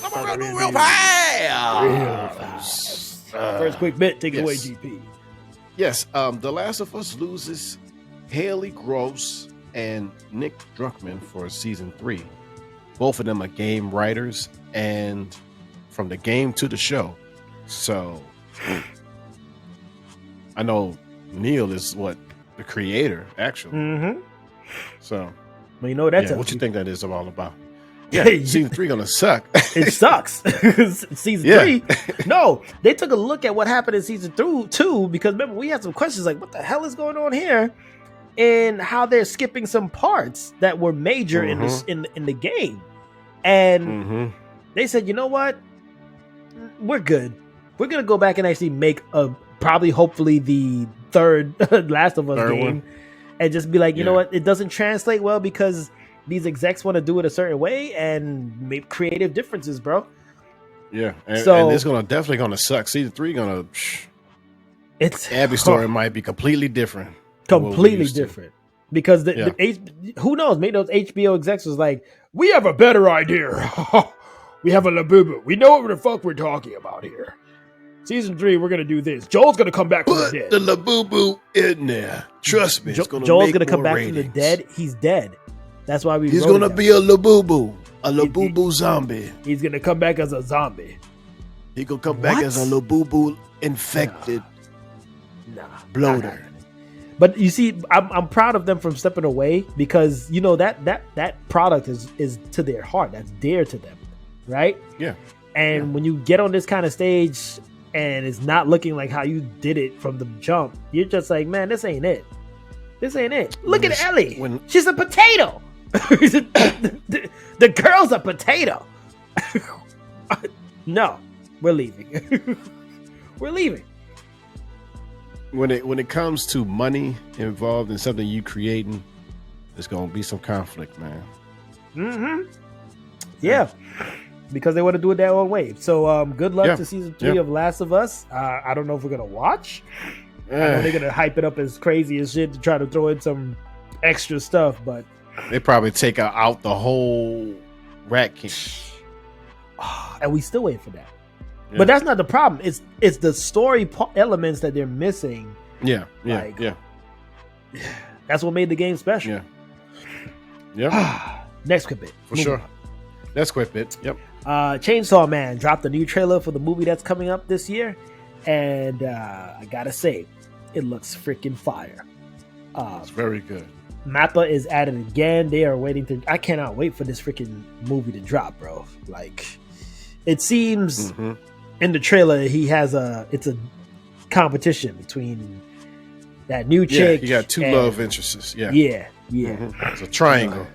I'm going to do real fast. First quick bit. Take it away, GP. Yes. The Last of Us loses Haley Gross and Nick Druckmann for season 3. Both of them are game writers and from the game to the show. So I know Neil is the creator actually. Mm-hmm. So well, you know that's what you think that is all about. Yeah, season 3 gonna suck. It sucks. Season 3. No, they took a look at what happened in season 2 because remember we had some questions like what the hell is going on here? And how they're skipping some parts that were major in the game, and they said, you know what, we're good. We're gonna go back and actually make hopefully the third Last of Us game, and just be like, you know what, it doesn't translate well because these execs want to do it a certain way and make creative differences, bro. Yeah, and So it's definitely gonna suck. Season 3 gonna. It's Abby's story might be completely different. Completely different. Because who knows? Maybe those HBO execs was like, we have a better idea. We have a Labubu. We know what the fuck we're talking about here. Season 3, we're gonna do this. Joel's gonna come back from the dead. The Labubu in there. Trust me, Joel's gonna come back from the dead. He's dead. That's why he's gonna be a Labubu zombie. He's gonna come back as a zombie. He gonna come back as a Labubu infected bloater. But you see, I'm proud of them from stepping away because you know that product is to their heart. That's dear to them, right? Yeah. And when you get on this kind of stage and it's not looking like how you did it from the jump, you're just like, man, this ain't it. This ain't it. Look at Ellie. She's a potato. the girl's a potato. No, we're leaving. We're leaving. When it comes to money involved in something you creating, there's gonna be some conflict, man. Mm-hmm. Yeah. Because they want to do it their own way. So good luck to season 3 of Last of Us. I don't know if we're gonna watch. I know they're gonna hype it up as crazy as shit to try to throw in some extra stuff, but they probably take out the whole Rat King. And we still wait for that. Yeah. But that's not the problem. It's the story elements that they're missing. Yeah. That's what made the game special. Yeah. Next quick bit. For sure. Next quick bit. Yep. Chainsaw Man dropped a new trailer for the movie that's coming up this year, and I gotta say, it looks freaking fire. It's very good. Mappa is at it again. They are waiting to. I cannot wait for this freaking movie to drop, bro. Like, it seems in the trailer he has it's a competition between that new chick. You got two love interests. Yeah. It's a triangle.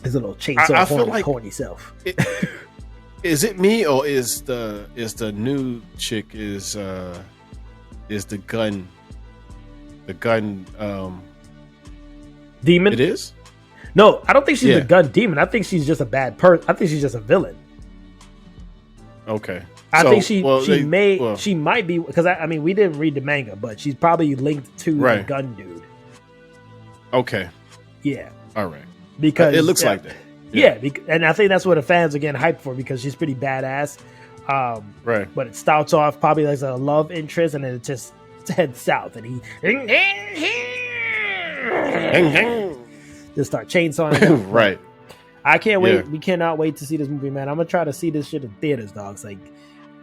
His little chainsaw horny self. Is it me or is the new chick is the gun demon? It is? No, I don't think she's the gun demon. I think she's just a bad person. I think she's just a villain. Okay. I think she might be, because I mean we didn't read the manga, but she's probably linked to the gun dude. Okay. Yeah. All right. Because it looks like that. Yeah, and I think that's what the fans are getting hyped for because she's pretty badass. Right. But it starts off probably as a love interest, and then it just heads south, and he just start chainsawing. Right. I can't wait. We cannot wait to see this movie, man. I'm gonna try to see this shit in theaters, dogs. Like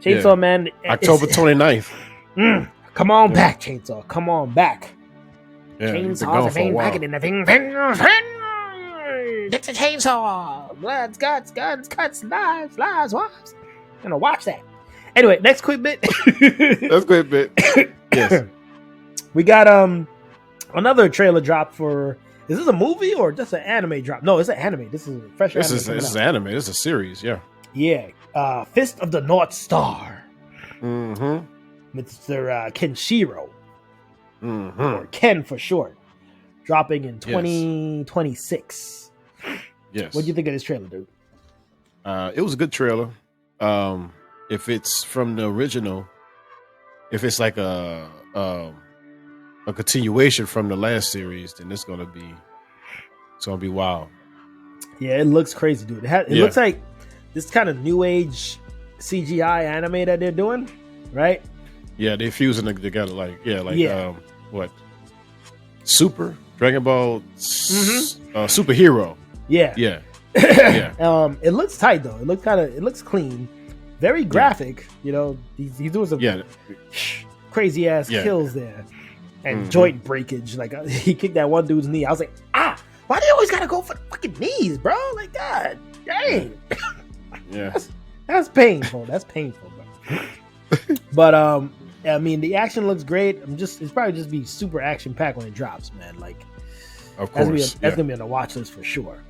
Chainsaw Man, October 29th. Come on back, Chainsaw. Come on back. Yeah, Chainsaws ain't back in the thing. It's a chainsaw. Bloods, guts, guns, cuts, knives, lives, wives. I'm gonna watch that. Anyway, next quick bit. Yes. We got another trailer drop for. Is this a movie or just an anime drop? No, it's an anime. This is a fresh. This is anime. This is a series. Yeah. Yeah. Fist of the North Star. Mr. Kenshiro. Or Ken for short. Dropping in 2026. Yes. What do you think of this trailer, dude? It was a good trailer. If it's from the original, if it's like a continuation from the last series, then it's gonna be wild. Yeah, it looks crazy, dude. It looks like this kind of new age CGI anime that they're doing, right? Yeah, they're fusing together what? Super Dragon Ball superhero. Yeah. It looks tight though. It looks clean, very graphic. You know, he's doing some crazy ass kills there, and joint breakage. Like he kicked that one dude's knee. I was like, why do you always gotta go for the fucking knees, bro? Like, God dang. Yeah, that's painful. That's painful, bro. But I mean, the action looks great. It's probably just be super action packed when it drops, man. Like, of course, that's gonna be on the watch list for sure.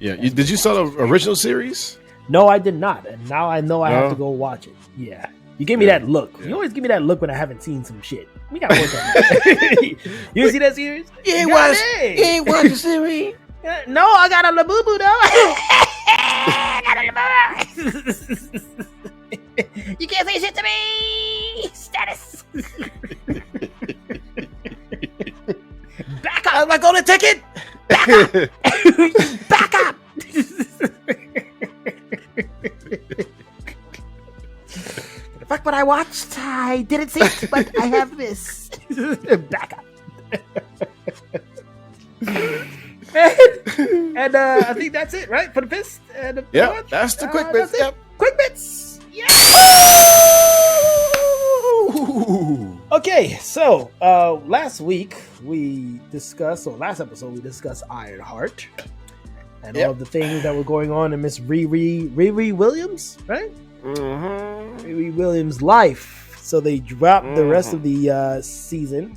Yeah, did you saw the original series? No, I did not, and now I know I have to go watch it. Yeah, you gave me that look. You always give me that look when I haven't seen some shit. We gotta work on that. You didn't see that series? You ain't watched the series? No, I got a Labubu Doll. stole the ticket. Back up. The fuck what I watched? I didn't see it, but I have this. Back up. and I think that's it, right? For the fist. Yeah, that's the quick bits. Yep. Quick bits. Yeah. Okay, so last episode we discussed Ironheart and all of the things that were going on in Miss Riri Williams, right? Mm-hmm. Riri Williams' life. So they dropped the rest of the season,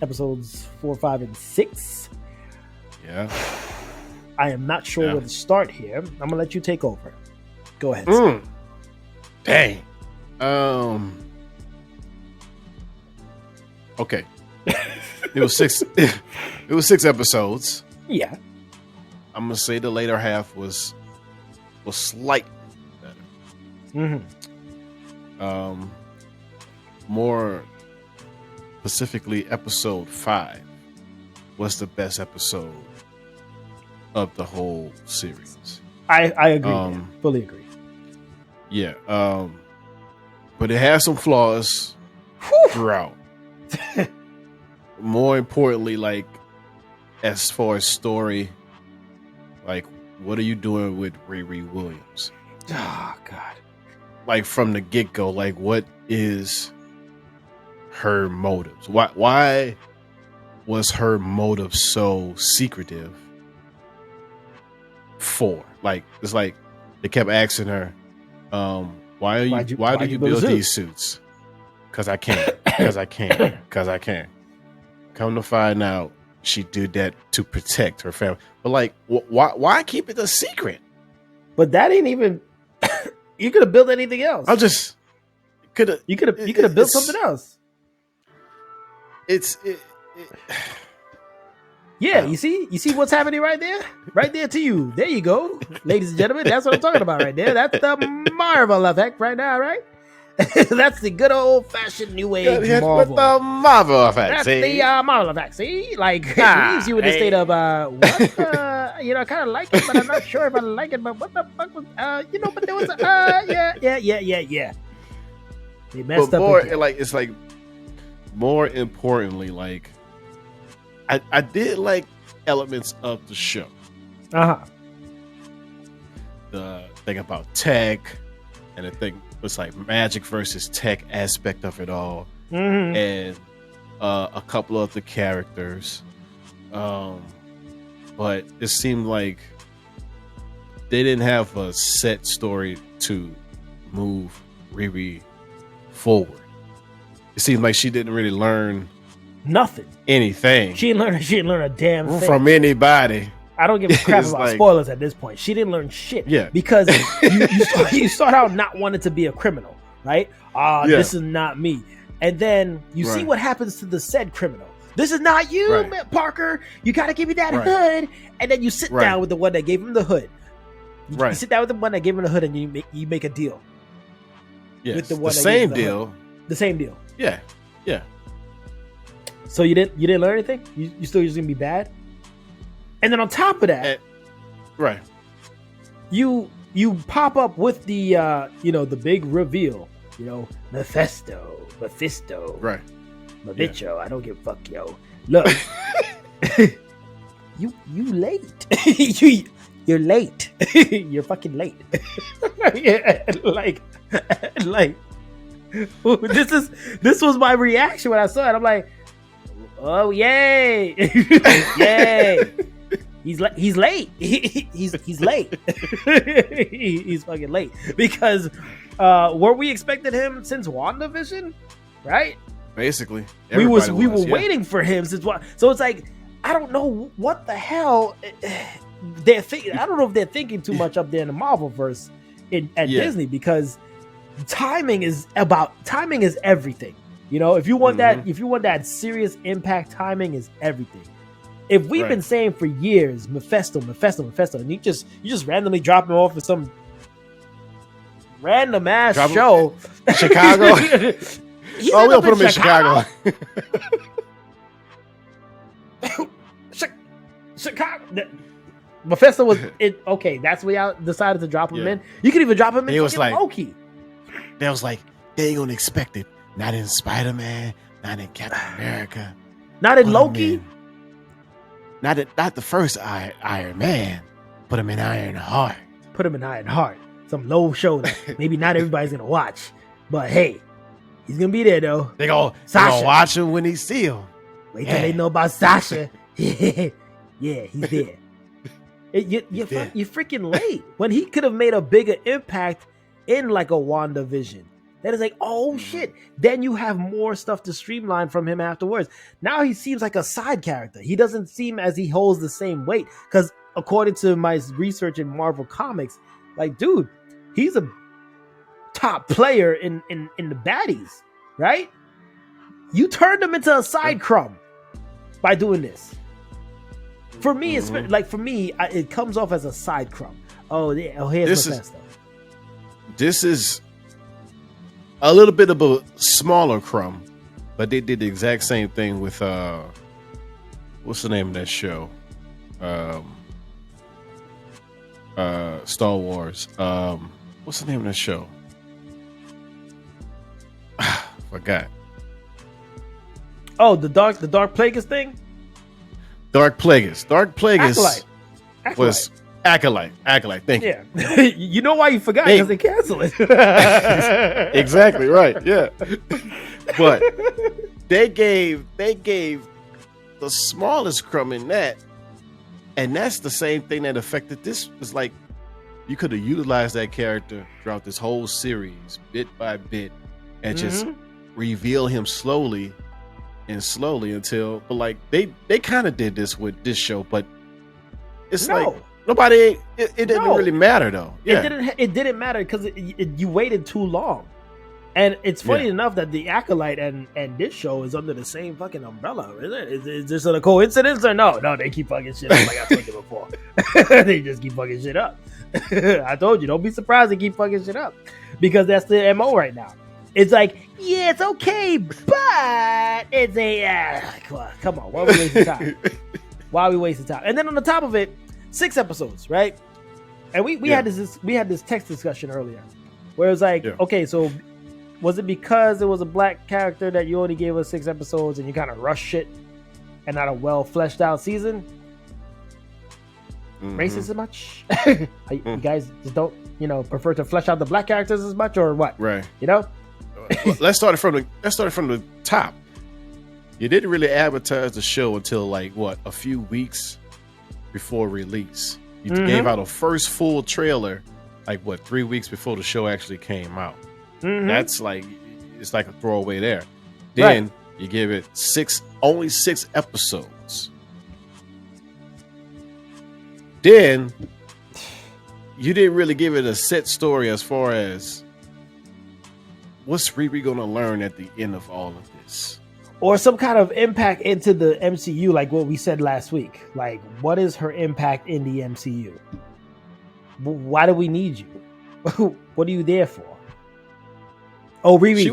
episodes 4, 5, and 6. Yeah. I am not sure where to start here. I'm gonna let you take over. Go ahead. Dang. Okay. It was 6. It was 6 episodes. Yeah. I'm gonna say the later half was slightly better. More specifically, episode 5 was the best episode of the whole series. I agree. Fully agree. Yeah. But it has some flaws throughout. More importantly, like as far as story, like what are you doing with Riri Williams? Oh God. Like from the get-go, like what is her motives? Why was her motive so secretive for? Like it's like they kept asking her, why do you build these suits? Because I can't. Because I can't. Because I can't. Come to find out, she did that to protect her family. But like, why keep it a secret? But that ain't even. You could have built anything else. You could have built something else. Yeah, you see what's happening right there to you. There you go, ladies and gentlemen. That's what I'm talking about right there. That's the Marvel effect right now, right? That's the good old fashioned new age Marvel. With the Marvel effect. That's the Marvel effect. See, like it leaves you in a state of what? I kind of like it, but I'm not sure if I like it. But what the fuck was But there was yeah. They messed but up. More again. like it's like more importantly, like I did like elements of the show. The thing about tech and the thing was like magic versus tech aspect of it all, and a couple of the characters, but it seemed like they didn't have a set story to move Riri forward. It seemed like she didn't really learn anything. She didn't learn a damn thing from anybody. I don't give a crap about spoilers at this point. She didn't learn shit. Yeah. Because you start out not wanting to be a criminal, right? This is not me. And then you see what happens to the said criminal. This is not you, man, Parker. You got to give me that hood. And then you sit down with the one that gave him the hood. You sit down with the one that gave him the hood and you make a deal. Yes. With the one same deal. The same deal. Yeah. Yeah. So you didn't learn anything? You still just gonna be bad? And then on top of that, you pop up with the the big reveal, Mephisto, right? Mavicho, I don't give a fuck, yo. Look, you late. You're late. You're fucking late. Yeah, like this was my reaction when I saw it. I'm like, oh yay, yay. He's late. He's late. He's fucking late because were we expecting him since WandaVision, right? Basically, we were waiting for him since what? So it's like I don't know what the hell they're thinking. I don't know if they're thinking too much up there in the Marvelverse at Disney because timing is everything. If you want that serious impact, timing is everything. If we've been saying for years, Mephisto, and you just randomly drop him off in some random ass show, Chicago. We'll put him in Chicago. Chicago. Mephisto was it. Okay, that's where y'all decided to drop him in. You could even drop him in. It was like Loki. That was like they ain't gonna expect it. Not in Spider-Man. Not in Captain America. Not in Loki. Not the first Iron Man. Put him in Ironheart. Put him in Ironheart. Some low show that maybe not everybody's gonna watch, but hey, he's gonna be there though. They gonna watch him when he see him. Wait till they know about Sasha. Yeah, he's there. You're freaking late. When he could have made a bigger impact in like a WandaVision. That is like, oh shit. Then you have more stuff to streamline from him afterwards. Now he seems like a side character. He doesn't seem as he holds the same weight. Because according to my research in Marvel Comics, like, dude, he's a top player in the baddies, right? You turned him into a side crumb by doing this. For me, it's like it comes off as a side crumb. Oh, yeah. Oh, here's Mephisto. This is a little bit of a smaller crumb, but they did the exact same thing with what's the name of that show? Star Wars. What's the name of that show? Forgot. Oh, the Dark Plagueis thing? Dark Plagueis. Acolyte. Was Acolyte. Thank you. Yeah. You know why you forgot? Because they canceled it. Exactly right. Yeah. But they gave the smallest crumb in that, and that's the same thing that affected this. It's like you could have utilized that character throughout this whole series, bit by bit, and just reveal him slowly until, but like they kind of did this with this show, but it's like nobody. It didn't really matter though. Yeah, it didn't matter because you waited too long, and it's funny enough that the Acolyte and this show is under the same fucking umbrella, isn't it? Is this a coincidence or no? No, they keep fucking shit up like I told you before. They just keep fucking shit up. I told you, don't be surprised they keep fucking shit up because that's the MO right now. It's like, yeah, it's okay, but it's a come on, why are we wasting time? Why are we wasting time? And then on the top of it, 6 episodes, right? And we had this text discussion earlier, where it was like, okay, so was it because it was a black character that you only gave us 6 episodes and you kind of rushed shit and not a well fleshed out season? Racist as much? You guys just don't, prefer to flesh out the black characters as much, or what? Right. Let's start it from the top. You didn't really advertise the show until like a few weeks before release. You gave out a first full trailer 3 weeks before the show actually came out. That's like, it's like a throwaway there. Then you give it only 6 episodes. Then you didn't really give it a set story as far as what's Riri gonna learn at the end of all of this, or some kind of impact into the MCU, like what we said last week. Like, what is her impact in the MCU? Why do we need you? What are you there for? Oh, Riri.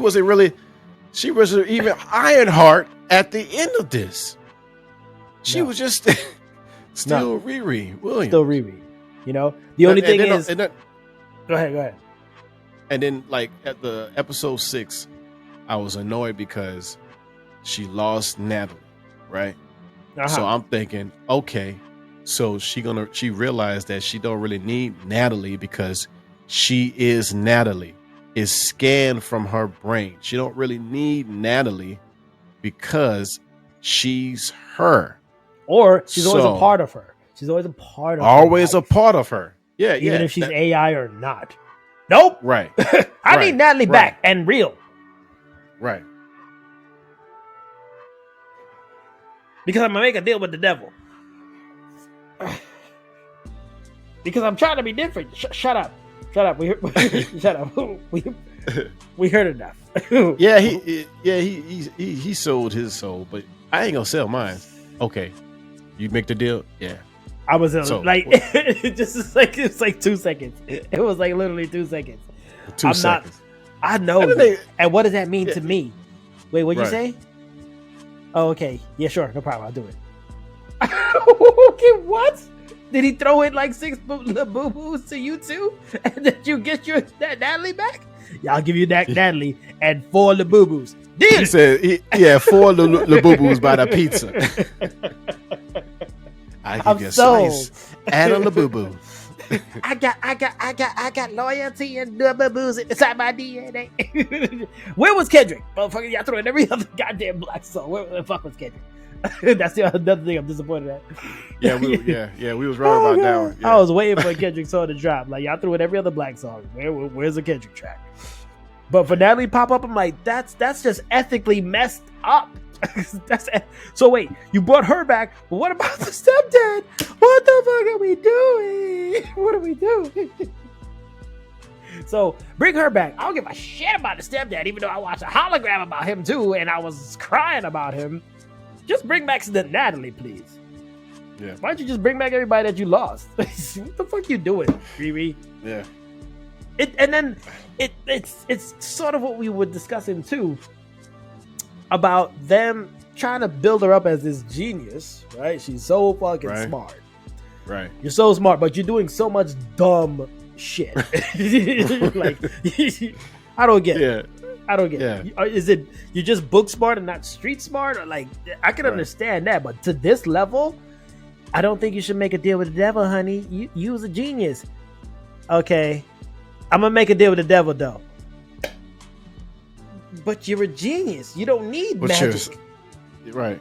She wasn't even Ironheart at the end of this. She was just still Riri Williams. Still Riri. The only thing is, go ahead. And then, like, at the episode 6, I was annoyed because she lost Natalie, right? So I'm thinking, okay, so she realized that she don't really need Natalie because she is Natalie. It's scanned from her brain. She don't really need Natalie because she's her. Or she's always a part of her. She's always a part of her. Always a part of her. Yeah, even if she's AI or not. Nope. Right. I need Natalie back and real. Right. Because I'm going to make a deal with the devil. Because I'm trying to be different. Shut up. Shut up. We heard enough. He sold his soul, but I ain't going to sell mine. Okay. You make the deal? Yeah. I was it's like 2 seconds. It was like literally 2 seconds. 2 seconds. I know. And what does that mean to me? Wait, what'd you say? Oh, okay. Yeah, sure. No problem. I'll do it. Okay, what? Did he throw in like 6 Labubus to you too? And then you get your Natalie back? Yeah, I'll give you that Natalie and 4 Labubus. He said, 4 Labubus by the pizza. I give you a slice and a Labubu. I got loyalty and Labubus inside my DNA. Where was Kendrick? Motherfucker, y'all throwing every other goddamn black song. Where the fuck was Kendrick? That's the other thing I'm disappointed at. We was wrong about that one. Yeah. I was waiting for a Kendrick song to drop. Like, y'all threw in every other black song. Where's the Kendrick track? But for Natalie pop up, I'm like, that's just ethically messed up. So wait, you brought her back, but what about the stepdad? What the fuck are we doing? What are we doing? So bring her back. I don't give a shit about the stepdad, even though I watched a hologram about him too, and I was crying about him. Just bring back the Natalie, please. Yeah. Why don't you just bring back everybody that you lost? What the fuck you doing, Riri? Yeah. It's sort of what we were discussing too, about them trying to build her up as this genius, right? She's so fucking smart. Right. You're so smart, but you're doing so much dumb shit. Like, I don't get it. I don't get it. Is it you're just book smart and not street smart? Or like, I can understand that, but to this level, I don't think you should make a deal with the devil, honey. You was a genius. Okay, I'm gonna make a deal with the devil though. But you're a genius. You don't need magic. Right.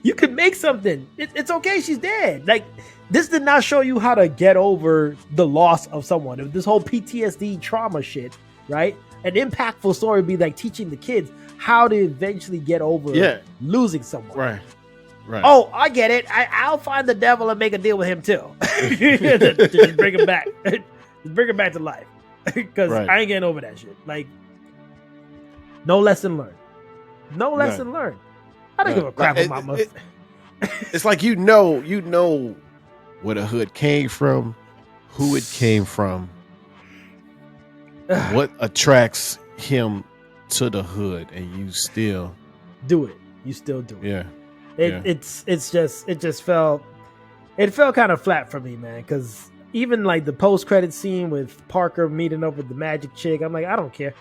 You can make something. It's okay. She's dead. Like, this did not show you how to get over the loss of someone. This whole PTSD trauma shit, right? An impactful story would be like teaching the kids how to eventually get over losing someone. Right. Oh, I get it. I'll find the devil and make a deal with him too. Just bring him back. Just bring him back to life. Because I ain't getting over that shit. Like, no lesson learned. No lesson learned. I don't give a crap about my It's like you know where the hood came from, who it came from, what attracts him to the hood, and you still do it. You still do it. Yeah. It just felt kind of flat for me, man. Because even like the post credit scene with Parker meeting up with the magic chick, I'm like, I don't care.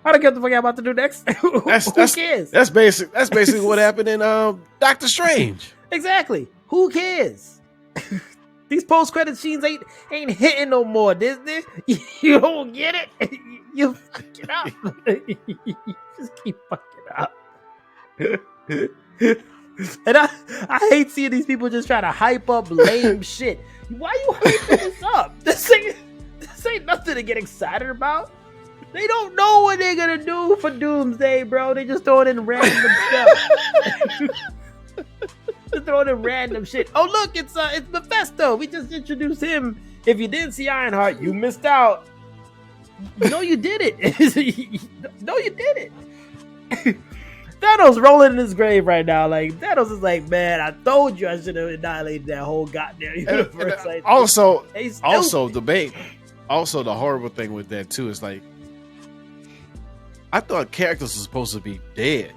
I don't care what the fuck I'm about to do next. Who cares? That's basically what happened in Doctor Strange. Exactly. Who cares? These post credit scenes ain't hitting no more, Disney. You don't get it. You fuck it up. You just keep fucking up. And I hate seeing these people just try to hype up lame shit. Why you hyping this up? This ain't nothing to get excited about. They don't know what they're gonna do for Doomsday, bro. They just throwing in random stuff. Just throwing in random shit. Oh look, it's Mephisto. We just introduced him. If you didn't see Ironheart, you missed out. No, you did it. No, you did it. Thanos rolling in his grave right now. Like, Thanos is like, man, I told you I should have annihilated that whole goddamn universe. And also the horrible thing with that too is like, I thought characters were supposed to be dead,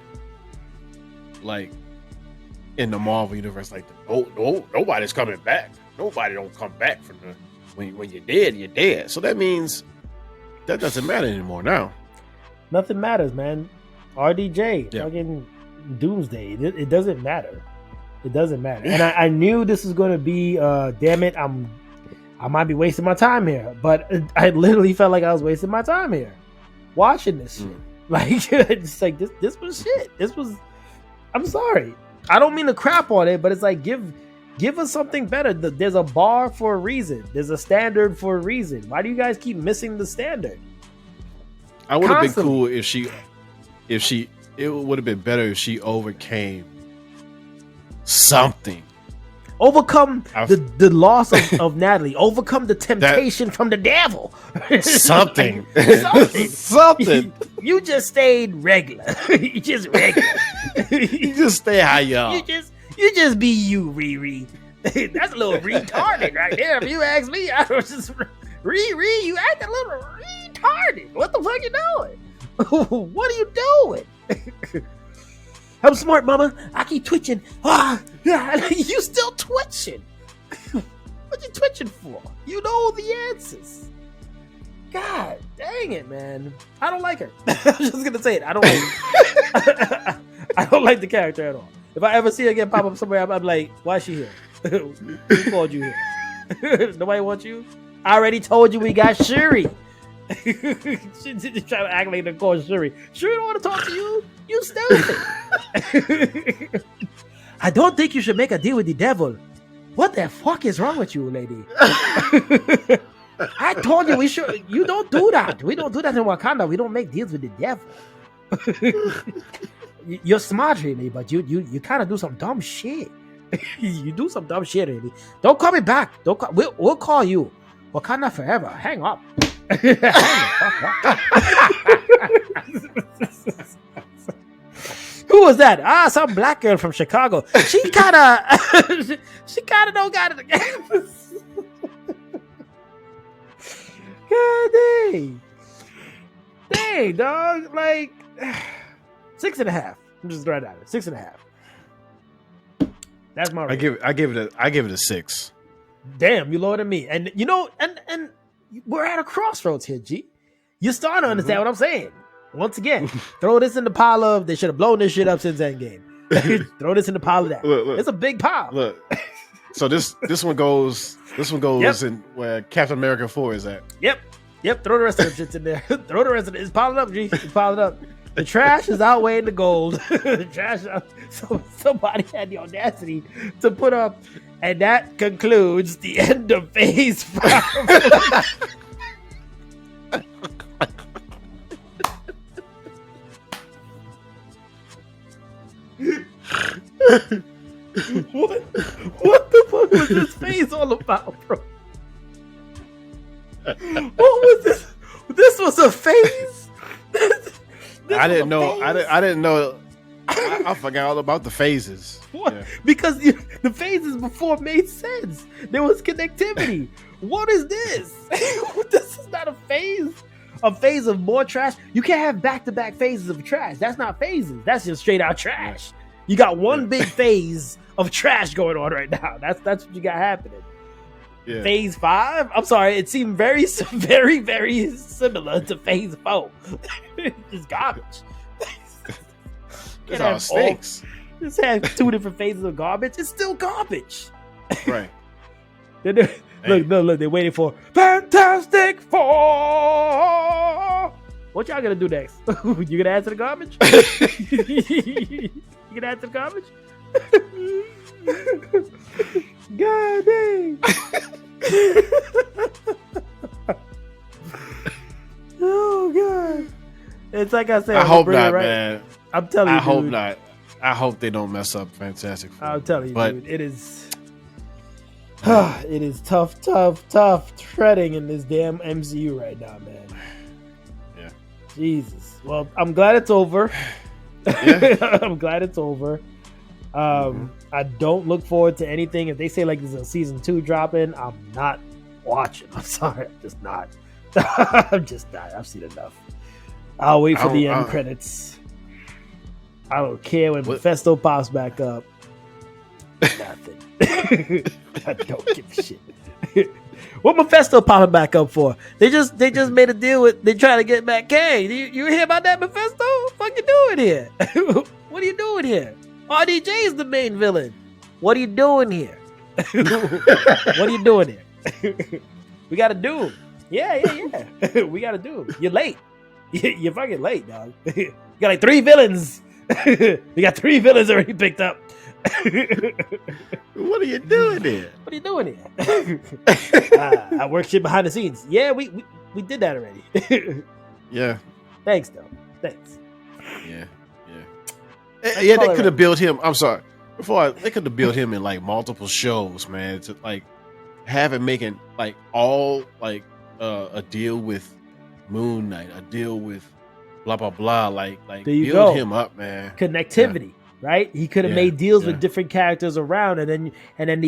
like in the Marvel universe. Like, nobody's coming back. Nobody don't come back from the when you're dead, you're dead. So that means that doesn't matter anymore now. Nothing matters, man. RDJ, fucking Doomsday. It doesn't matter. It doesn't matter. And I knew this was going to be. Damn it, I might be wasting my time here, but I literally felt like I was wasting my time here. Watching this shit. Like, it's like this was shit. This was, I'm sorry. I don't mean to crap on it, but it's like, give us something better. There's a bar for a reason. There's a standard for a reason. Why do you guys keep missing the standard? I would have been cool if it would have been better if she overcame something. Overcome the loss of Natalie. Overcome the temptation from the devil. Something. Something. You just stayed regular. You just regular. You just stay how you are. You just be you, Riri. That's a little retarded right there. If you ask me, I was just Riri. You act a little retarded. What the fuck you doing? What are you doing? I'm smart, mama. I keep twitching. You still twitching. What you twitching for? You know the answers. God dang it, man. I don't like her. I'm just going to say it. I don't like her. I don't like the character at all. If I ever see her again pop up somewhere, I'm like, why is she here? Who called you here? Nobody wants you? I already told you we got Shuri. She just trying to act like they're calling Shuri. Shuri don't want to talk to you. You stupid. I don't think you should make a deal with the devil. What the fuck is wrong with you, lady? I told you we should. You don't do that. We don't do that in Wakanda. We don't make deals with the devil. You're smart, really, but you kind of do some dumb shit. You do some dumb shit, really. Don't call me back. Don't call. We'll call you. Wakanda forever. Hang up. Hang the fuck up. Who was that? Some black girl from Chicago. She kind of don't got it. God dang. Dang, dog. Like 6.5. I'm just throwing it out there. 6.5. That's my rating. I give it a 6. Damn, you lower than me. And you know, and we're at a crossroads here, G. You're starting to understand what I'm saying. Once again, throw this in the pile of they should have blown this shit up since Endgame. Throw this in the pile of that. Look. It's a big pile. Look. So this one goes in where Captain America 4 is at. Yep. Throw the rest of the shits in there. Throw the rest of it. It's piling up, G. It's piling up. The trash is outweighing the gold. The trash. So somebody had the audacity to put up, and that concludes the end of Phase 5. What the fuck was this phase all about, bro? What was this? This was a phase? I didn't know. I didn't know. I forgot all about the phases. What? Yeah. Because the phases before made sense. There was connectivity. What is this? This is not a phase. A phase of more trash. You can't have back-to-back phases of trash. That's not phases. That's just straight out trash. You got one big phase of trash going on right now. That's what you got happening. Yeah. Phase 5? I'm sorry, it seemed very, very, very similar to Phase 4. It's garbage. It's all stinks. Just have 2 different phases of garbage. It's still garbage. Right. Look, they're waiting for Fantastic Four. What y'all gonna do next? You gonna add to the garbage? You gonna add to the garbage? God dang. Oh God. It's like I said. I hope not, man. I'm telling you. I hope not. I hope they don't mess up Fantastic Four. I'm telling you, dude. It is. It is tough treading in this damn MCU right now, man. Yeah. Jesus. Well, I'm glad it's over. Yeah. I'm glad it's over. I don't look forward to anything. If they say like there's a season 2 dropping, I'm not watching. I'm sorry. I'm just not. I'm just not. I've seen enough. I'll wait for the end credits. I don't care when Mephisto pops back up. Nothing. I don't give a shit. What Mephisto popping back up for? They just made a deal with. They trying to get back Kang. You hear about that, Mephisto? What you doing here? What are you doing here? RDJ is the main villain. What are you doing here? What are you doing here? We got to do him. Yeah. We got to do him. You're late. You're fucking late, dog. You got like 3 villains. We got 3 villains already picked up. What are you doing here? What are you doing here? I work shit behind the scenes. Yeah, we did that already. Yeah. Thanks, though. Thanks. Yeah. They could have built him. I'm sorry. They could have built him in like multiple shows, man. To like have him making like all like a deal with Moon Knight, a deal with blah blah blah. Like build him up, man. Connectivity. Yeah. Right? He could have made deals with different characters around, and then at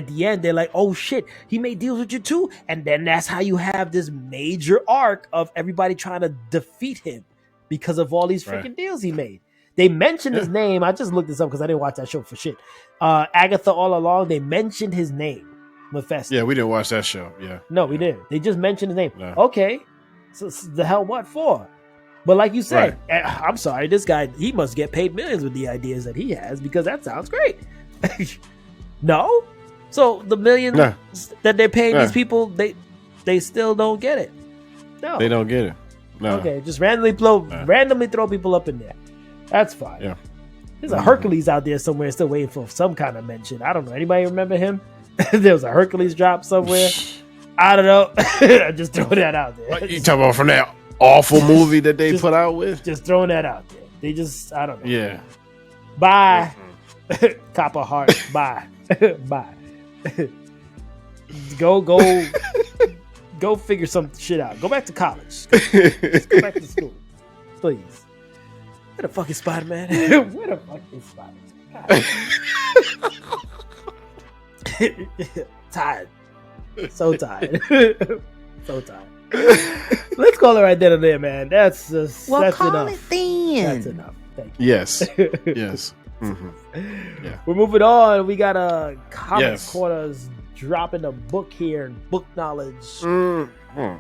the end they're like, oh shit, he made deals with you too, and then that's how you have this major arc of everybody trying to defeat him because of all these freaking deals he made. They mentioned his name. I just looked this up because I didn't watch that show for shit. Agatha all along, they mentioned his name, Mephisto. Yeah, we didn't watch that show. Yeah. No, we didn't. They just mentioned his name. No. Okay. So the hell what for? But like you said, I'm sorry, this guy, he must get paid millions with the ideas that he has because that sounds great. No? So the millions that they're paying these people, they still don't get it. No. They don't get it. No. Okay, just randomly throw people up in there. That's fine. Yeah. There's a Hercules out there somewhere still waiting for some kind of mention. I don't know. Anybody remember him? There was a Hercules drop somewhere. I don't know. I just throw that out there. What you talking about from that awful movie that they put out with? Just throwing that out there. They just, I don't know. Yeah. Bye. Copper heart. Bye. Bye. Go figure some shit out. Go back to college. Just go back to school. Please. Where the fuck is Spider-Man? Where the fuck is Spider-Man? Tired. So tired. So tired. Let's call it right then and there, man. That's enough. That's enough. Thank you. Yes. Yes. Yeah. We're moving on. We got a comics corners dropping a book here, book knowledge.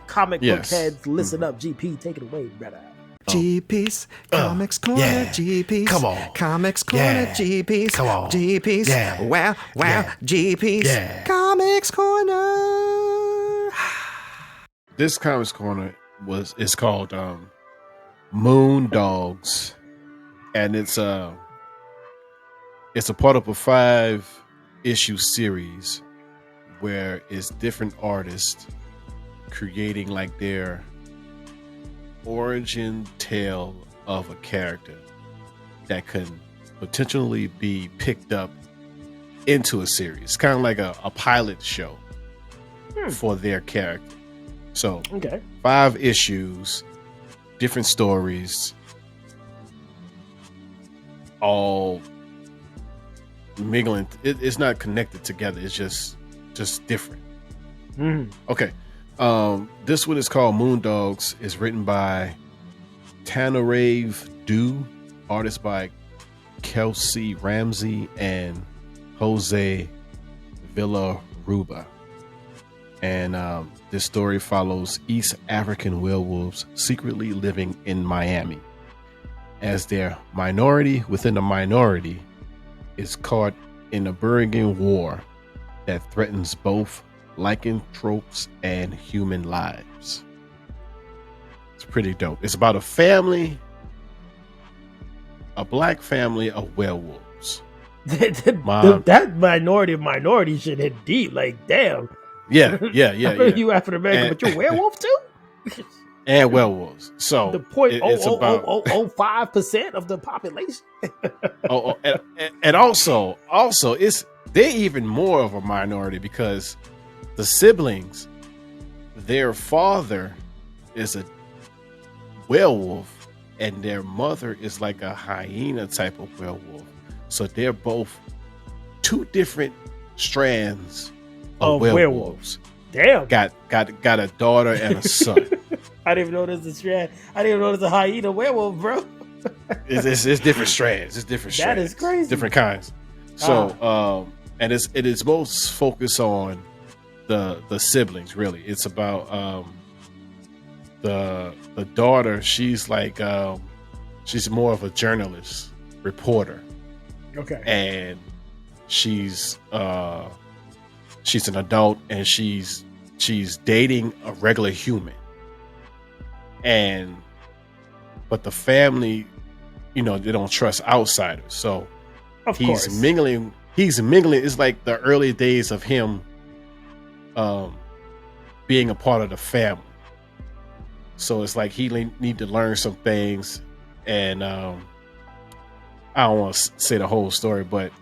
Comic book heads, listen up. GP, take it away, brother. GP's Comics Corner, GP's Come on. Comics Corner, GP's Come on. GP's wow, GP's Comics Corner. This Comics Corner is called Moon Dogs, and it's a part of a 5-issue series where it's different artists creating like their origin tale of a character that can potentially be picked up into a series, kind of like a pilot show for their character. So 5 issues, different stories, all mingling. It's not connected together. It's just different. Okay. This one is called Moon Dogs. It's written by Tanarave Dew, artist by Kelsey Ramsey and Jose Villaruba. And this story follows East African werewolves secretly living in Miami as their minority within a minority is caught in a burgeoning war that threatens both lycanthropes and human lives. It's pretty dope. It's about a family, a black family of werewolves. That minority shit hit deep. Like, damn. Yeah. You African American, but you're a werewolf too? And werewolves. So the point it's about 0.05% of the population. and also they're even more of a minority because the siblings, their father is a werewolf and their mother is like a hyena type of werewolf. So they're both 2 different strands of werewolves. Damn. Got a daughter and a son. I didn't even know there's a strand. I didn't even know there's a hyena werewolf, bro. It's different strands. It's different strands. That is crazy. Different kinds. So and it is most focused on the siblings, really. It's about the daughter. She's like she's more of a journalist, reporter. Okay. And she's an adult and she's dating a regular human. But the family, they don't trust outsiders. So he's mingling. It's like the early days of him being a part of the family. So it's like he need to learn some things. And I don't want to say the whole story, but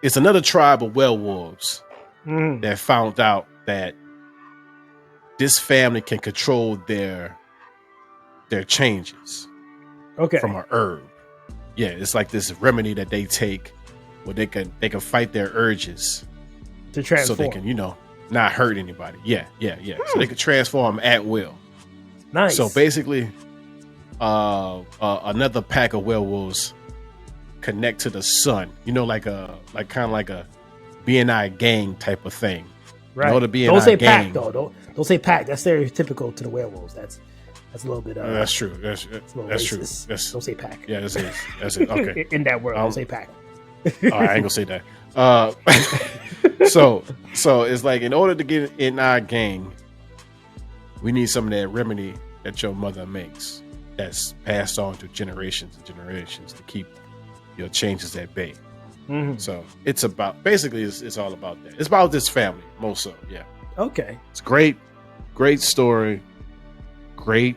it's another tribe of werewolves that found out that this family can control their changes from an herb. Yeah, it's like this remedy that they take where they can fight their urges to transform, so they can not hurt anybody. Yeah. So they can transform at will. Nice. So basically, another pack of werewolves connect to the sun. Like kind of like a BNI gang type of thing. Right. In order to be don't say gang, pack though. Don't say pack. That's stereotypical to the werewolves. That's a little bit. That's true. That's true. Don't say pack. Yeah, that's it. Okay. In that world, don't say pack. I ain't gonna say that. So it's like, in order to get in our gang, we need some of that remedy that your mother makes, that's passed on to generations and generations to keep your changes at bay. Mm-hmm. So it's about, basically it's all about that. It's about this family, most so. Yeah. Okay. It's great story. Great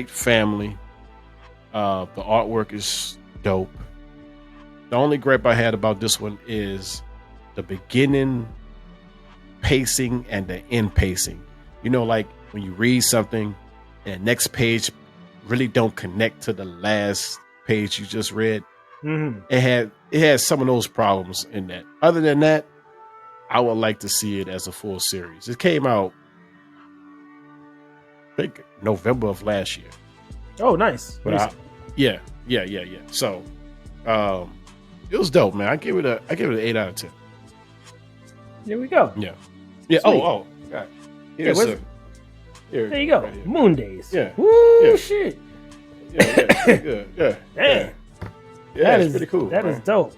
family. The artwork is dope. The only gripe I had about this one is the beginning pacing and the end pacing. Like when you read something and the next page really don't connect to the last page you just read. Mm-hmm. It had some of those problems in that. Other than that, I would like to see it as a full series. It came out, I think, November of last year. Oh, nice. But yeah. So, it was dope, man. I give it an 8 out of 10. Here we go. Yeah. Sweet. Oh, God. Here you go. Right here. Moon days. Yeah. Woo, Yeah. shit. Yeah. Damn. Yeah, it's pretty cool. That is dope.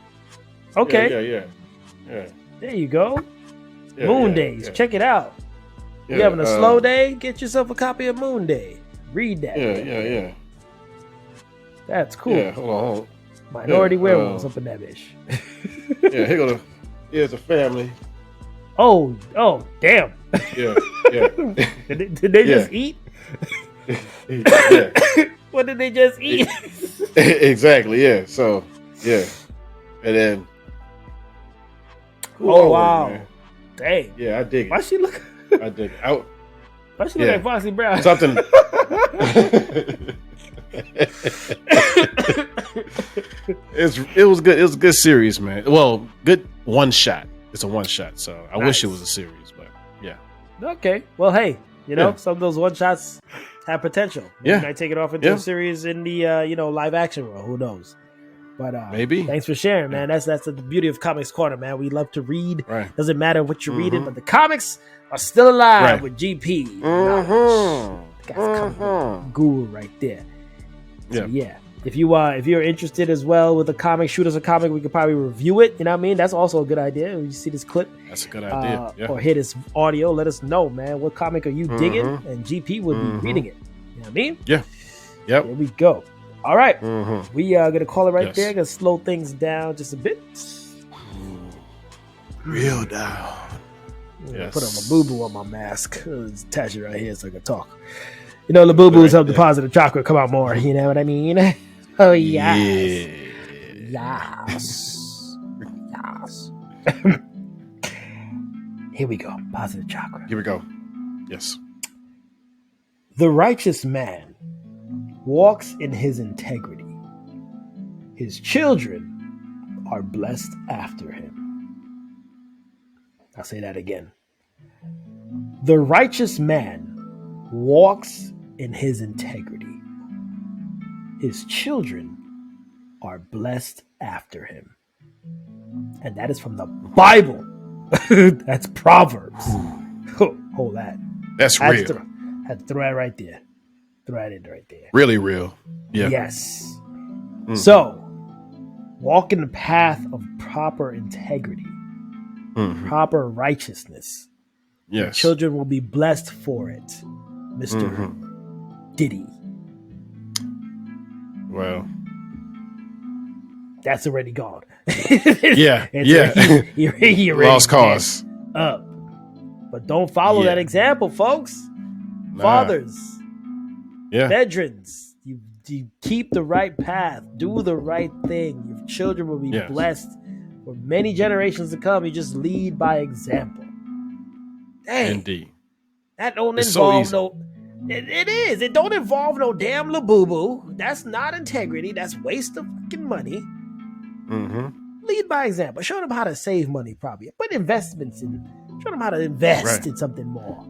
Okay. Yeah. There you go. Moon days. Check it out. Yeah, You having a slow day? Get yourself a copy of Moon Day. Read that. Yeah. That's cool. Yeah, hold on. Minority werewolves up in that bitch. Here's a family. Oh, damn. Yeah. Did they just eat? Yeah. What did they just eat? Exactly, yeah. So, yeah. And then. Oh, wow. Man. Dang. Yeah, I dig it. Why she look? I dig it. Why she look like Foxy Brown? Something. It was good. It was a good series, man. Well, good one shot. It's a one shot, so I wish it was a series, but yeah. Okay. Well, hey, some of those one shots have potential. You might take it off into a series in the live action world. Who knows? But maybe. Thanks for sharing, man. That's the beauty of Comics Corner, man. We love to read. Right. Doesn't matter what you're reading, but the comics are still alive with GP. Guru right there. So, yeah. If you're interested as well with a comic, shoot us a comic. We could probably review it. You know what I mean? That's also a good idea. When you see this clip, that's a good idea. Or hear this audio, let us know, man. What comic are you digging? And GP will be reading it. You know what I mean? Yeah. Yep. Here we go. All right. We are gonna call it right there. Gonna slow things down just a bit. Real down. Yes. Put a Labubu on my mask. Attach it right here so I can talk. Labubus help the positive chakra come out more. You know what I mean? Oh, yes. Yes. Here we go. Positive chakra. Here we go. Yes. The righteous man walks in his integrity. His children are blessed after him. I'll say that again. The righteous man walks in his integrity. His children are blessed after him. And that is from the Bible. That's Proverbs. Hold that. That's real. Had to throw that right there. Throw that in right there. Really real. Yeah. Yes. So, walk in the path of proper integrity, proper righteousness. Yes. Your children will be blessed for it, Mr. Diddy. Well, that's already gone. Yeah. He lost cause up. But don't follow that example, folks. Fathers, veterans, you keep the right path, do the right thing. Your children will be blessed for many generations to come. You just lead by example. Dang. Indeed. That don't involve It is. It don't involve no damn Labubu. That's not integrity. That's waste of fucking money. Lead by example. Show them how to save money, probably. Put investments in. Show them how to invest in something more.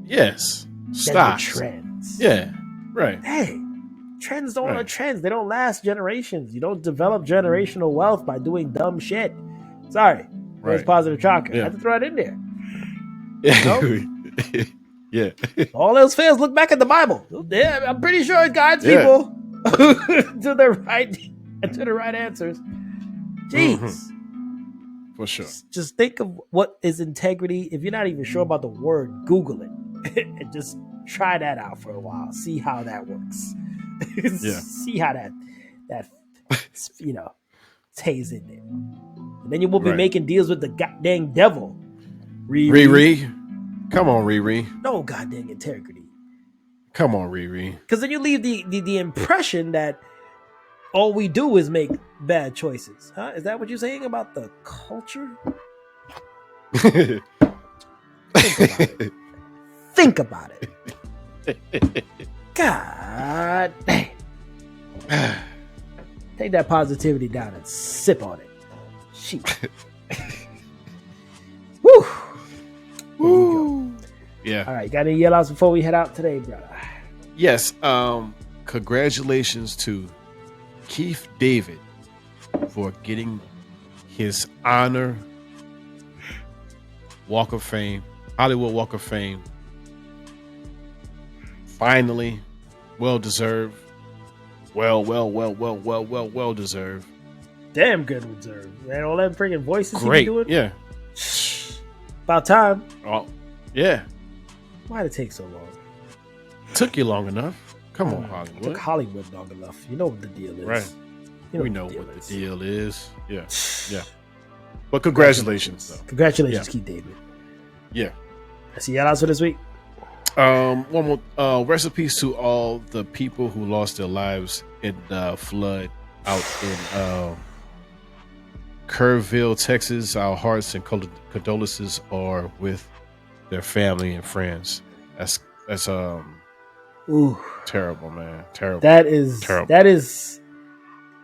Yes. Stocks. Trends. Yeah. Right. Hey, trends don't are trends. They don't last generations. You don't develop generational wealth by doing dumb shit. Sorry. There's positive chakra. I had to throw it in there. Yeah. Yeah. All else fails, look back at the Bible. Yeah, I'm pretty sure it guides people to the right answers. Jeez. For sure. Just think of what is integrity. If you're not even sure about the word, Google it and just try that out for a while. See how that works. See how that stays in there. And then you will be making deals with the goddamn devil. Riri. Come on, Riri. No goddamn integrity. Come on, Riri. Because then you leave the impression that all we do is make bad choices. Huh? Is that what you're saying about the culture? Think about it. God dang. Take that positivity down and sip on it. Shit. Woo. There you go. Yeah. All right. Got any yell outs before we head out today, brother? Yes. Congratulations to Keith David for getting his honor Walk of Fame, Hollywood Walk of Fame. Finally, well deserved. Well deserved. Damn good deserved. Man, all them freaking voices Great. he be doing. Yeah. About time. Oh, yeah. Why'd it take so long? Took you long enough. Come on, Hollywood. Took Hollywood long enough. You know what the deal is. Right. You know we know what the deal is. Yeah. Yeah. But congratulations, though. Congratulations, Keith David. Yeah. I see y'all out for this week. One more recipes to all the people who lost their lives in the flood out in Kerrville, Texas. Our hearts and condolences are with their family and friends. That's Ooh. Terrible, man. Terrible. That is terrible. That is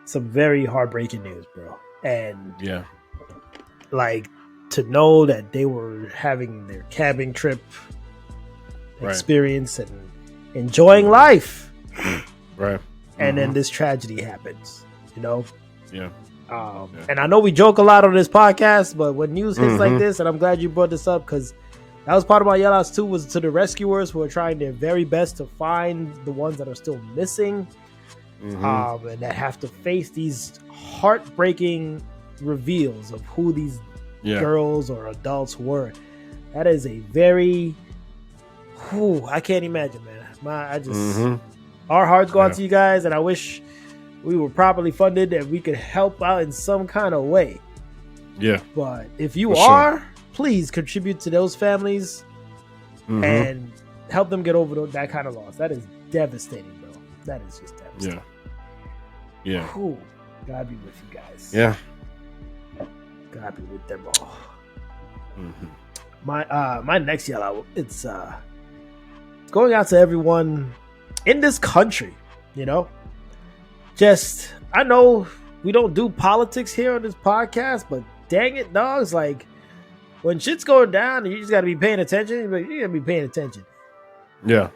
some very heartbreaking news, bro. And like to know that they were having their camping trip experience and enjoying life. Right. And then this tragedy happens, you know? Yeah. And I know we joke a lot on this podcast, but when news hits like this, and I'm glad you brought this up because that was part of my yell outs too, was to the rescuers who are trying their very best to find the ones that are still missing, and that have to face these heartbreaking reveals of who these girls or adults were. That is a very, I can't imagine, man. Our hearts go out to you guys, and I wish we were properly funded and we could help out in some kind of way. Yeah. But if you are, please contribute to those families and help them get over that kind of loss. That is devastating, bro. That is just devastating. Yeah. Ooh, God be with you guys. Yeah. God be with them all. My next yell out, it's going out to everyone in this country, you know? Just, I know we don't do politics here on this podcast, but dang it, dogs, like, when shit's going down, you just got to be paying attention. You got to be paying attention. Yeah.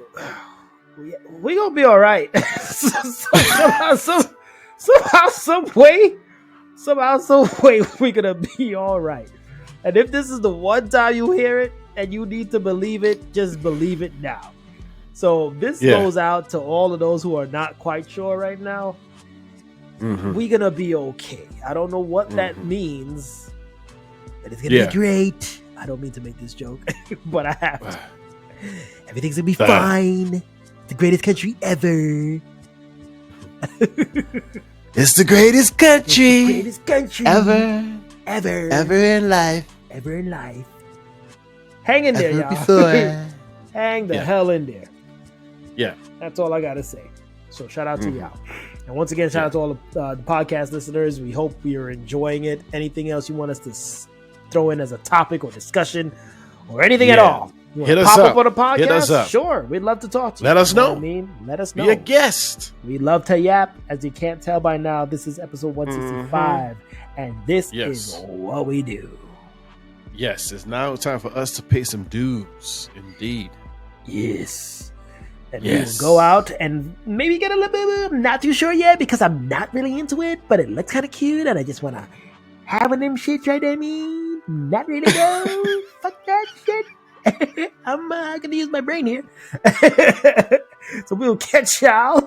We going to be all right. somehow, some way, we're going to be all right. And if this is the one time you hear it and you need to believe it, just believe it now. So this goes out to all of those who are not quite sure right now. We're going to be okay. I don't know what that means, but it's going to be great. I don't mean to make this joke, but I have to. Everything's going to be fine. The greatest country ever. It's the greatest country. The greatest country ever in life. Ever in life. Hang in there, y'all. Before. Hang the hell in there. Yeah. That's all I got to say. So shout out to y'all. And once again, shout out to all the podcast listeners. We hope you're enjoying it. Anything else you want us to throw in as a topic or discussion or anything at all? You want Hit to us pop up. up on a podcast? Hit us up. Sure. We'd love to talk to you. Let us know. What I mean, let us know. Be a guest. We love to yap. As you can't tell by now, this is episode 165. And this is what we do. Yes. It's now time for us to pay some dues. Indeed. Yes. And we will go out and maybe get a little bit, I'm not too sure yet because I'm not really into it, but it looks kind of cute and I just want to have one of them shits right there, me. Not really go. Fuck that shit. I'm going to use my brain here. So we'll catch y'all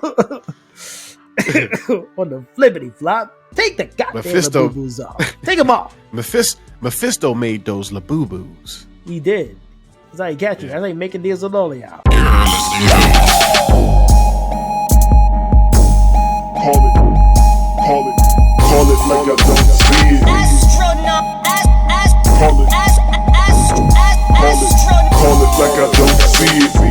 on the flippity flop. Take the goddamn Labubus off. Take them off. Mephisto made those Labubus. He did. That's how you catch it. That's how you making deals with all of y'all. Call it like I don't see it. Call it like I don't see it.